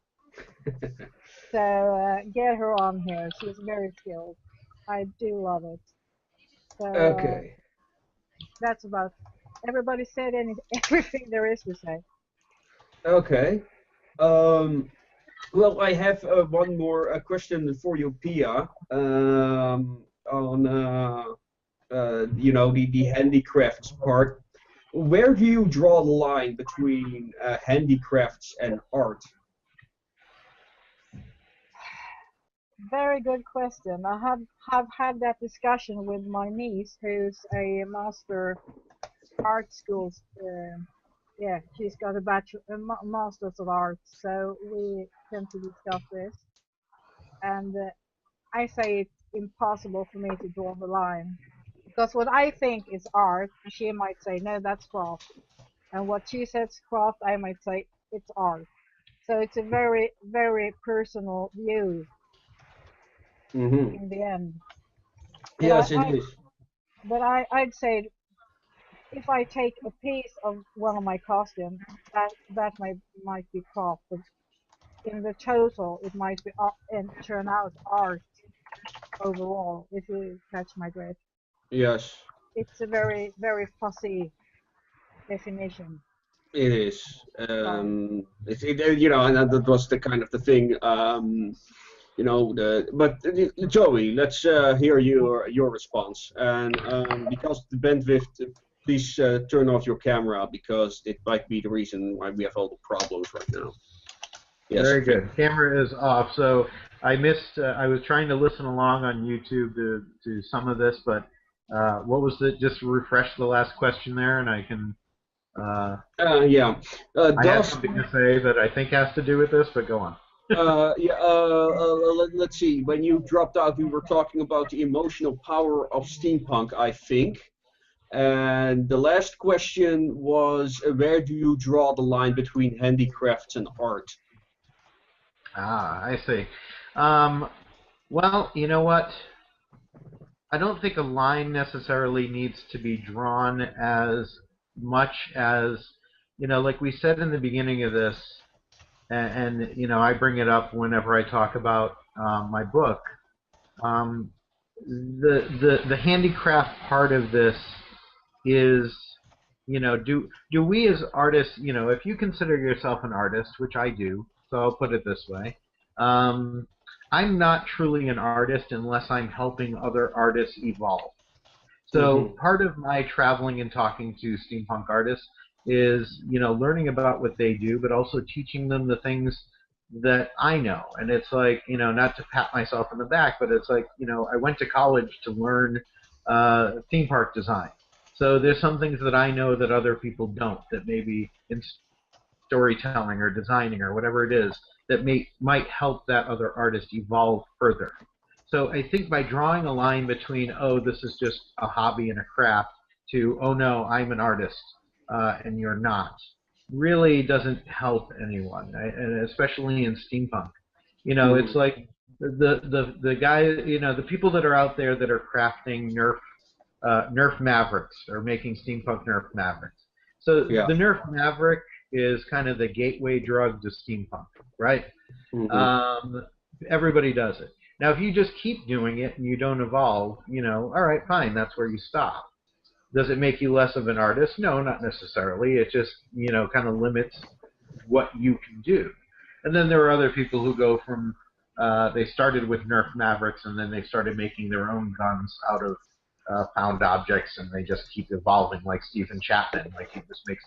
So get her on here. She's very skilled. I do love it. So, okay. that's about. Everybody said everything there is to say. Okay. Well, I have one more question for you, Pia, on you know, the handicrafts part. Where do you draw the line between handicrafts and art? Very good question. I have had that discussion with my niece, who's a master art school. Yeah, she's got a master's of art, so we tend to discuss this. And I say it's impossible for me to draw the line, because what I think is art, she might say no, that's craft, and what she says craft, I might say it's art. So it's a very, very personal view in the end. But Yes, it is. But I'd say if I take a piece of one of my costumes, that might be craft, but in the total, it might be and turn out art overall. If you catch my drift, Yes, it's a very, very fuzzy definition. it is. Sorry. You know, and that was the kind of the thing. You know, but Joey, let's hear your response. And because the bandwidth, please turn off your camera, because it might be the reason why we have all the problems right now. Yes. Very good. Camera is off. So I missed. I was trying to listen along on YouTube to some of this, but what was it? Just refresh the last question there, and I can. Yeah. I have something to say that I think has to do with this, but go on. Let's see. When you dropped out, we were talking about the emotional power of steampunk, I think. And the last question was, where do you draw the line between handicrafts and art? Ah, I see. Well, you know what? I don't think a line necessarily needs to be drawn as much as, you know, like we said in the beginning of this, and you know, I bring it up whenever I talk about my book. The handicraft part of this is, you know, do we as artists, you know, if you consider yourself an artist, which I do, so I'll put it this way, I'm not truly an artist unless I'm helping other artists evolve. So part of my traveling and talking to steampunk artists is, you know, learning about what they do, but also teaching them the things that I know. And it's like, you know, not to pat myself on the back, but it's like, you know, I went to college to learn theme park design. So there's some things that I know that other people don't, that maybe in storytelling or designing or whatever it is, that might help that other artist evolve further. So I think by drawing a line between, oh, this is just a hobby and a craft, to, oh no, I'm an artist and you're not, really doesn't help anyone, and especially in steampunk. You know, it's like the guy, you know, the people that are out there that are crafting Nerf Mavericks, or making steampunk Nerf Mavericks. So the Nerf Maverick is kind of the gateway drug to steampunk, right? Everybody does it. Now, if you just keep doing it and you don't evolve, you know, all right, fine, that's where you stop. Does it make you less of an artist? No, not necessarily. It just, you know, kind of limits what you can do. And then there are other people who go from, they started with Nerf Mavericks and then they started making their own guns out of found objects, and they just keep evolving, like Stephen Chapman. Like, he just makes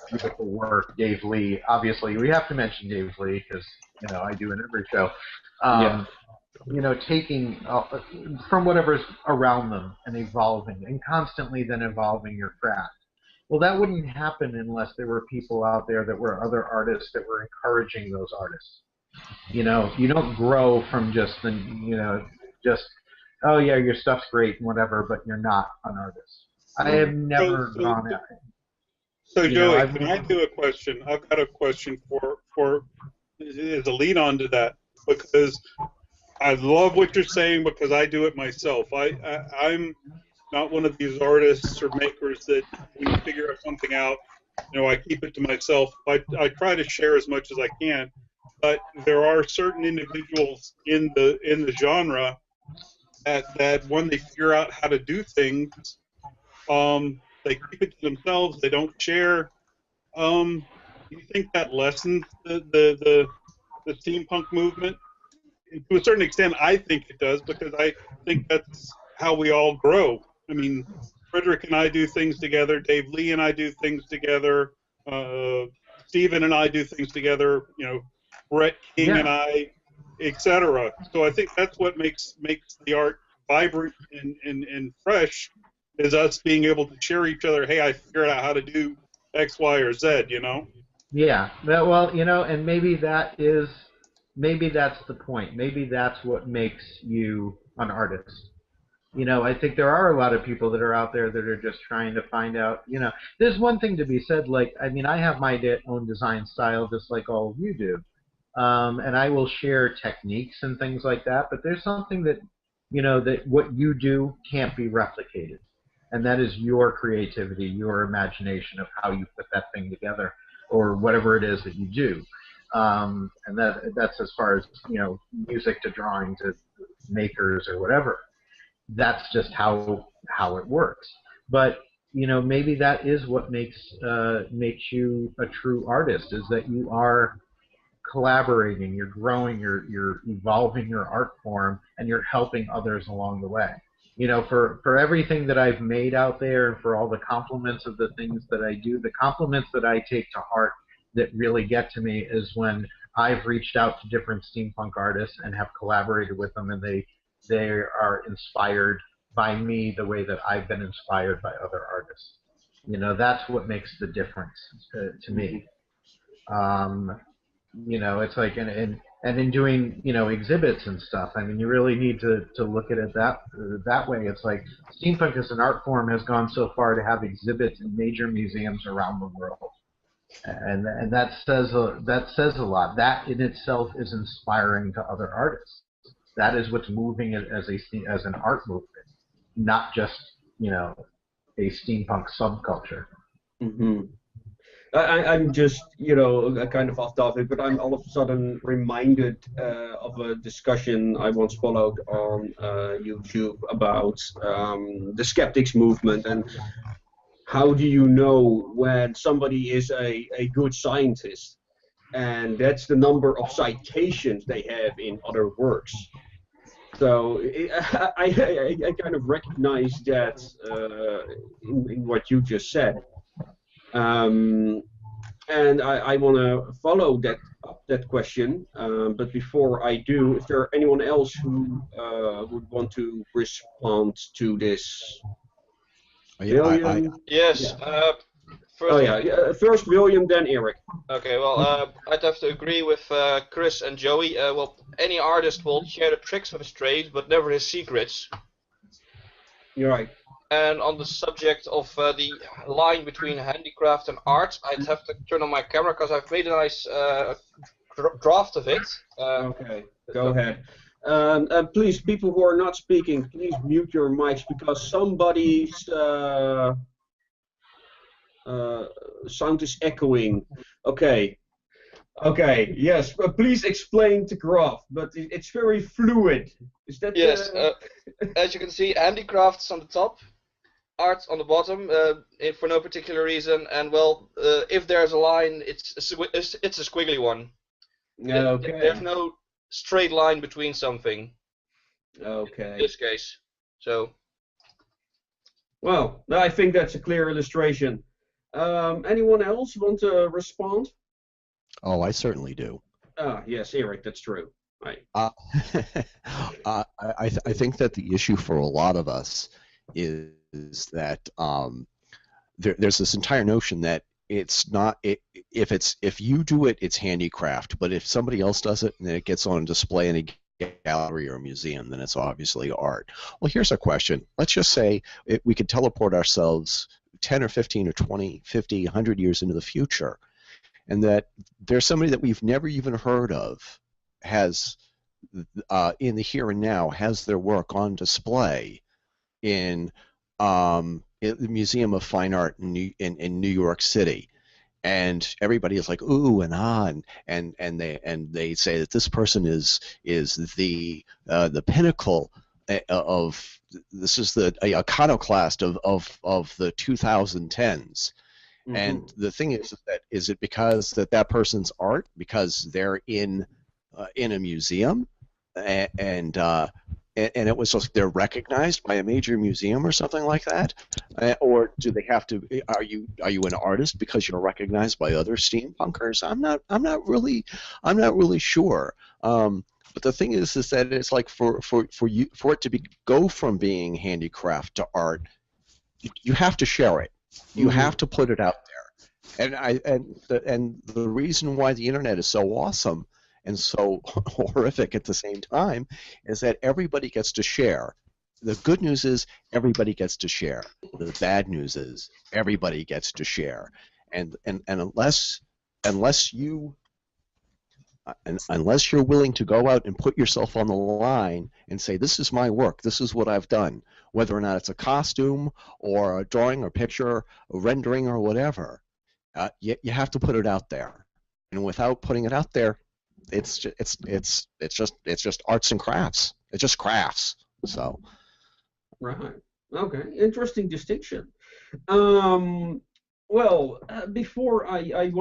beautiful work. Dave Lee, obviously, we have to mention Dave Lee because, you know, I do in every show. You know, taking from whatever's around them and evolving, and constantly then evolving your craft. Well, that wouldn't happen unless there were people out there that were other artists that were encouraging those artists. You know, you don't grow from just the, you know, just, oh yeah, your stuff's great and whatever, but you're not an artist. I have never gone at it. So Joey, can I do a question? I've got a question for as a lead on to that, because I love what you're saying, because I do it myself. I'm not one of these artists or makers that when you figure something out, you know, I keep it to myself. I try to share as much as I can, but there are certain individuals in the genre that when they figure out how to do things, They keep it to themselves. They don't share. Do you think that lessens the steampunk movement? To a certain extent, I think it does, because I think that's how we all grow. I mean, Frédéric and I do things together. Dave Lee and I do things together. Stephen and I do things together. You know, Brett King and I, etc. So I think that's what makes the art vibrant and fresh, is us being able to share each other. Hey, I figured out how to do X, Y, or Z. You know. Yeah. Well, you know, and maybe that's the point. Maybe that's what makes you an artist. You know, I think there are a lot of people that are out there that are just trying to find out, you know, there's one thing to be said, like, I mean, I have my own design style just like all of you do. And I will share techniques and things like that, but there's something that, you know, that what you do can't be replicated. And that is your creativity, your imagination of how you put that thing together, or whatever it is that you do. And that's as far as, you know, music to drawing to makers or whatever. That's just how it works. But, you know, maybe that is what makes you a true artist, is that you are collaborating, you're growing, you're evolving your art form, and you're helping others along the way. You know, for everything that I've made out there, and for all the compliments of the things that I do, the compliments that I take to heart that really get to me is when I've reached out to different steampunk artists and have collaborated with them, and they are inspired by me the way that I've been inspired by other artists. You know, that's what makes the difference to me. You know, it's like, and in doing, you know, exhibits and stuff, I mean, you really need to look at it that way. It's like steampunk as an art form has gone so far to have exhibits in major museums around the world. And that says a lot. That in itself is inspiring to other artists. That is what's moving it as an art movement, not just, you know, a steampunk subculture. Mm-hmm. I'm just, you know, kind of off topic, but I'm all of a sudden reminded of a discussion I once followed on YouTube about the skeptics movement, and how do you know when somebody is a good scientist? And that's the number of citations they have in other works. So I kind of recognize that in what you just said. And I want to follow that question, but before I do, is there anyone else who would want to respond to this? William? Yes. Yeah. First First William, then Eric. Okay, well, I'd have to agree with Chris and Joey. Well, any artist will share the tricks of his trade, but never his secrets. You're right. And on the subject of the line between handicraft and art, I'd have to turn on my camera because I've made a nice draft of it. Okay, go ahead. Please, people who are not speaking, please mute your mics because somebody's sound is echoing. Okay. Okay. Yes. Please explain the graph, but it's very fluid. Is that? Yes. As you can see, handicrafts on the top, art on the bottom, for no particular reason. And well, if there's a line, it's a squiggly one. Okay. There's no straight line between something. Okay. In this case. So. Well, I think that's a clear illustration. Anyone else want to respond? Oh, I certainly do. Yes, Eric, that's true. Right. I think that the issue for a lot of us is that there's this entire notion that it's not if you do it, it's handicraft, but if somebody else does it and then it gets on display in a gallery or a museum, then it's obviously art. Well, here's a question. Let's just say we could teleport ourselves 10 or 15 or 20, 50, 100 years into the future, and that there's somebody that we've never even heard of has, in the here and now, has their work on display in the Museum of Fine Art in New York City, and everybody is like ooh and ah, and they say that this person is the pinnacle this is the iconoclast of the 2010s. And the thing is that is it because that person's art because they're in a museum and it was just they're recognized by a major museum or something like that, or do they have to? Are you an artist because you're recognized by other steampunkers? I'm not really sure. But the thing is that it's like for it to go from being handicraft to art, you have to share it. You have to put it out there. And the reason why the internet is so awesome and so horrific at the same time is that everybody gets to share. The good news is everybody gets to share. The bad news is everybody gets to share. And unless you're willing to go out and put yourself on the line and say, this is my work, this is what I've done, whether or not it's a costume or a drawing or picture, or rendering or whatever, you have to put it out there. And without putting it out there, it's just arts and crafts. It's just crafts. So. Right. Okay. Interesting distinction. Well, before I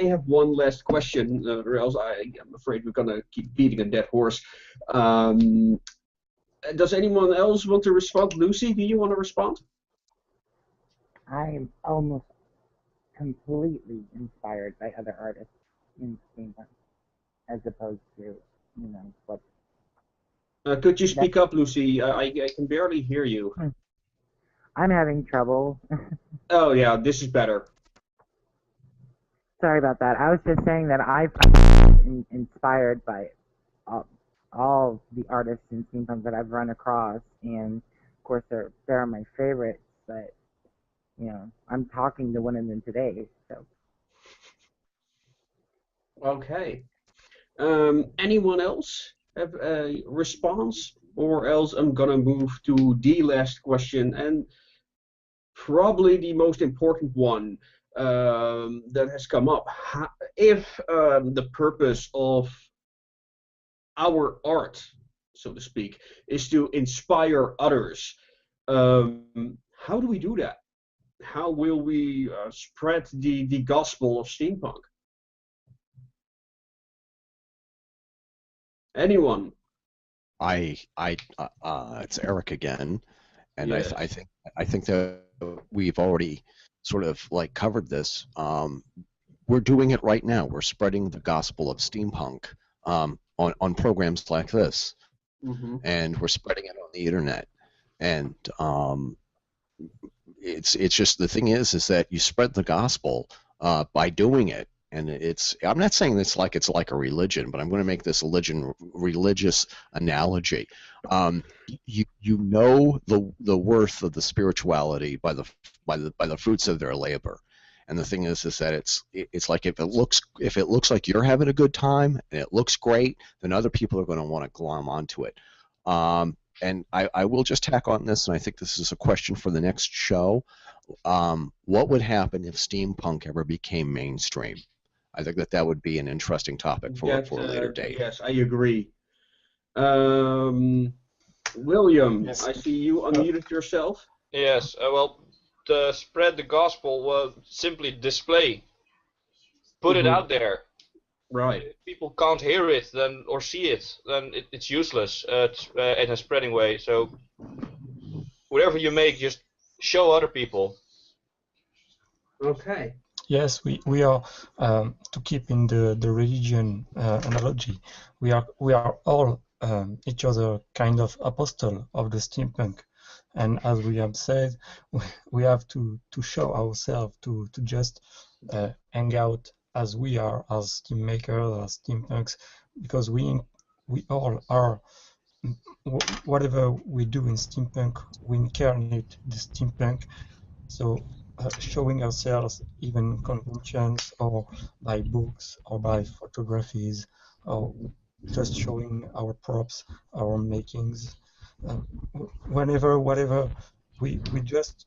have one last question, or else I'm afraid we're gonna keep beating a dead horse. Does anyone else want to respond? Luci, do you want to respond? I'm almost completely inspired by other artists in steampunk, as opposed to, what. Could you speak up, Luci? I can barely hear you. I'm having trouble. Oh yeah, this is better. Sorry about that. I was just saying that I'm inspired by all the artists in steampunk that I've run across, and of course they're my favorites. But I'm talking to one of them today. So. Okay. Anyone else have a response, or else I'm gonna move to the last question and probably the most important one that has come up. If the purpose of our art, so to speak, is to inspire others, how do we do that? How will we spread the gospel of steampunk? Anyone? It's Eric again, and Yes. I think that we've already sort of like covered this. We're doing it right now. We're spreading the gospel of steampunk on programs like this, and we're spreading it on the internet. And it's just the thing is that you spread the gospel by doing it. And I'm not saying it's like a religion, but I'm going to make this religious analogy. You know the worth of the spirituality by the fruits of their labor. And the thing is that it's like if it looks like you're having a good time and it looks great, then other people are going to want to glom onto it. And I will just tack on this, and I think this is a question for the next show. What would happen if steampunk ever became mainstream? I think that would be an interesting topic for a later date. Yes, I agree. William, Yes. I see you unmuted yourself. Yes, well, to spread the gospel, simply display. Put it out there. Right. If people can't hear it or see it, then it's useless in a spreading way. So whatever you make, just show other people. Okay. Yes, we are to keep in the religion analogy. We are all each other kind of apostle of the steampunk, and as we have said, we have to show ourselves to just hang out as we are as steammakers, as steampunks, because we all are. Whatever we do in steampunk, we incarnate the steampunk. So. Showing ourselves even in conventions or by books or by photographies or just showing our props, our makings, whatever, we just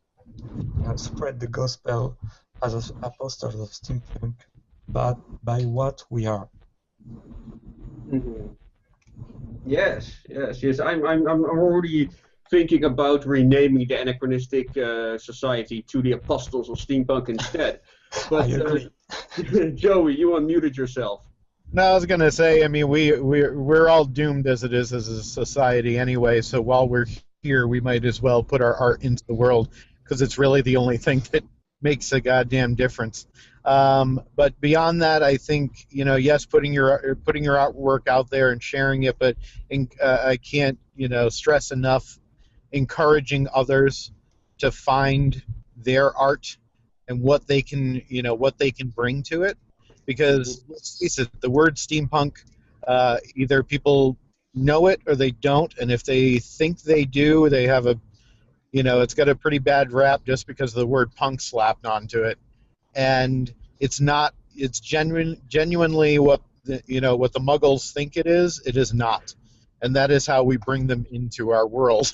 spread the gospel as apostles of steampunk, but by what we are. Yes, yes, yes. I'm already thinking about renaming the Anachronistic Society to the Apostles of Steampunk instead. But I agree. Joey, you unmuted yourself. No, I was gonna say. I mean, we're all doomed as it is as a society anyway. So while we're here, we might as well put our art into the world because it's really the only thing that makes a goddamn difference. But beyond that, I think yes, putting your artwork out there and sharing it. But I can't stress enough encouraging others to find their art and what they can bring to it. Because let's face it, the word steampunk, either people know it or they don't, and if they think they do, they have it's got a pretty bad rap just because of the word punk slapped onto it, and it's not. It's genuinely what the Muggles think it is. It is not, and that is how we bring them into our world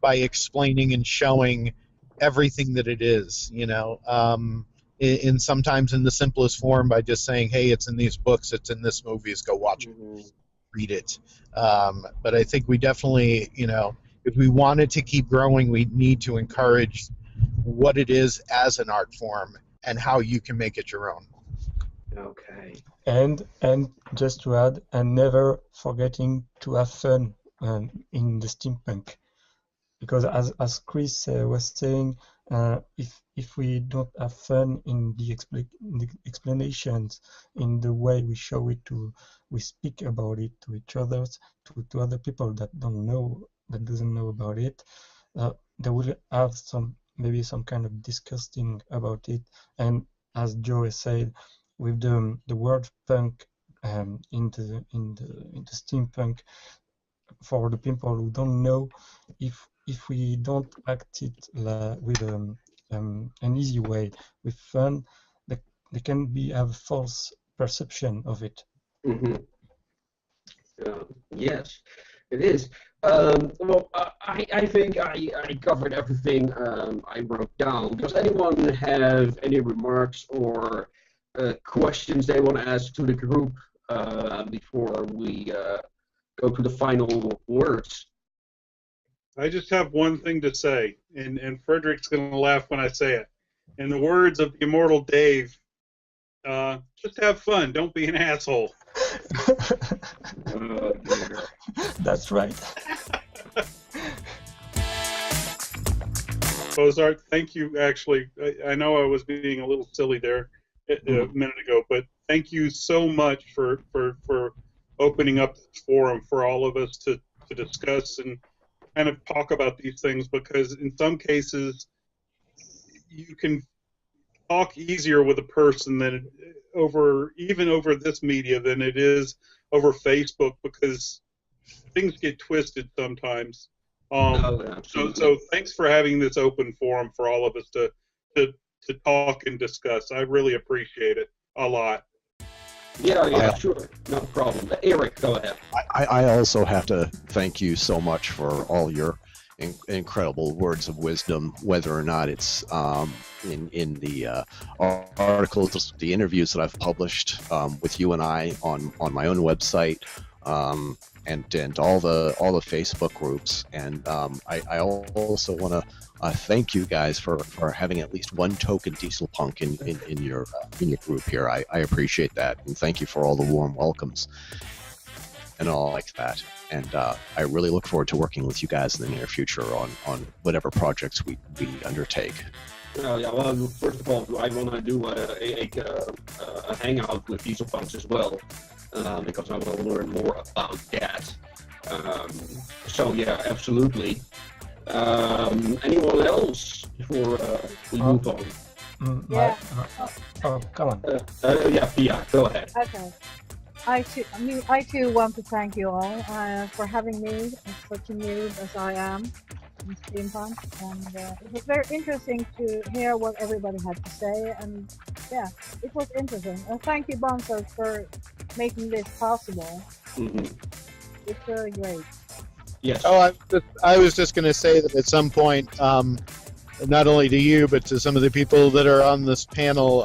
by explaining and showing everything that it is. In sometimes in the simplest form by just saying, hey, it's in these books, it's in this movies, go watch it, read it. But I think we definitely, if we wanted to keep growing, we need to encourage what it is as an art form and how you can make it your own. Okay. And just to add, and never forgetting to have fun in the steampunk, because as Chris was saying, if we don't have fun in the explanations, in the way we show it we speak about it to each other, to other people that doesn't know about it, they will have maybe some kind of disgusting about it. And as Joe said, with the word punk in the steampunk, for the people who don't know, if we don't act it with an easy way, with fun, they can have false perception of it. Mm-hmm. Yes, it is. Well, I think I covered everything I wrote down. Does anyone have any remarks or questions they want to ask to the group before we go to the final words? I just have one thing to say, and Frédéric's going to laugh when I say it. In the words of the immortal Dave, just have fun. Don't be an asshole. That's right. Bozart, thank you. Actually, I know I was being a little silly there a minute ago, but thank you so much for opening up this forum for all of us to discuss and kind of talk about these things, because in some cases you can talk easier with a person than over this media than it is over Facebook, because things get twisted sometimes. So thanks for having this open forum for all of us to talk and discuss. I really appreciate it a lot. Yeah, sure. No problem. Eric, go ahead. I also have to thank you so much for all your incredible words of wisdom, whether or not it's in the articles, the interviews that I've published with you and I on my own website, and all the Facebook groups. And I also want to thank you guys for having at least one token diesel punk in your group here. I appreciate that, and thank you for all the warm welcomes and all like that. And I really look forward to working with you guys in the near future on whatever projects we undertake. Well, first of all, I want to do a hangout with diesel punks as well, because I want to learn more about that. So yeah, absolutely. Anyone else before we move on? Yeah. Come on. Yeah, Pia, go ahead. Okay. I too want to thank you all for having me as such a noob as I am in steampunk, and it was very interesting to hear what everybody had to say, and yeah, it was interesting. Thank you, Bonsor, for making this possible. Mm-hmm. It's really great. Yes. Oh, I was just going to say that at some point, not only to you, but to some of the people that are on this panel,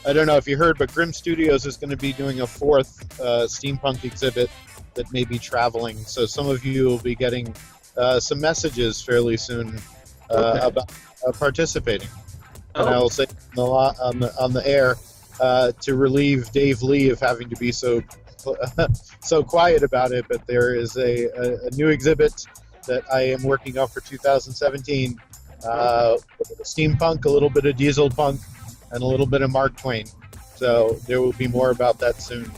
I don't know if you heard, but Grimm Studios is going to be doing a 4th steampunk exhibit that may be traveling. So some of you will be getting some messages fairly soon about participating. And I will say on the air to relieve Dave Lee of having to be so quiet about it. But there is a new exhibit that I am working on for 2017. Steampunk, a little bit of diesel punk, and a little bit of Mark Twain. So there will be more about that soon.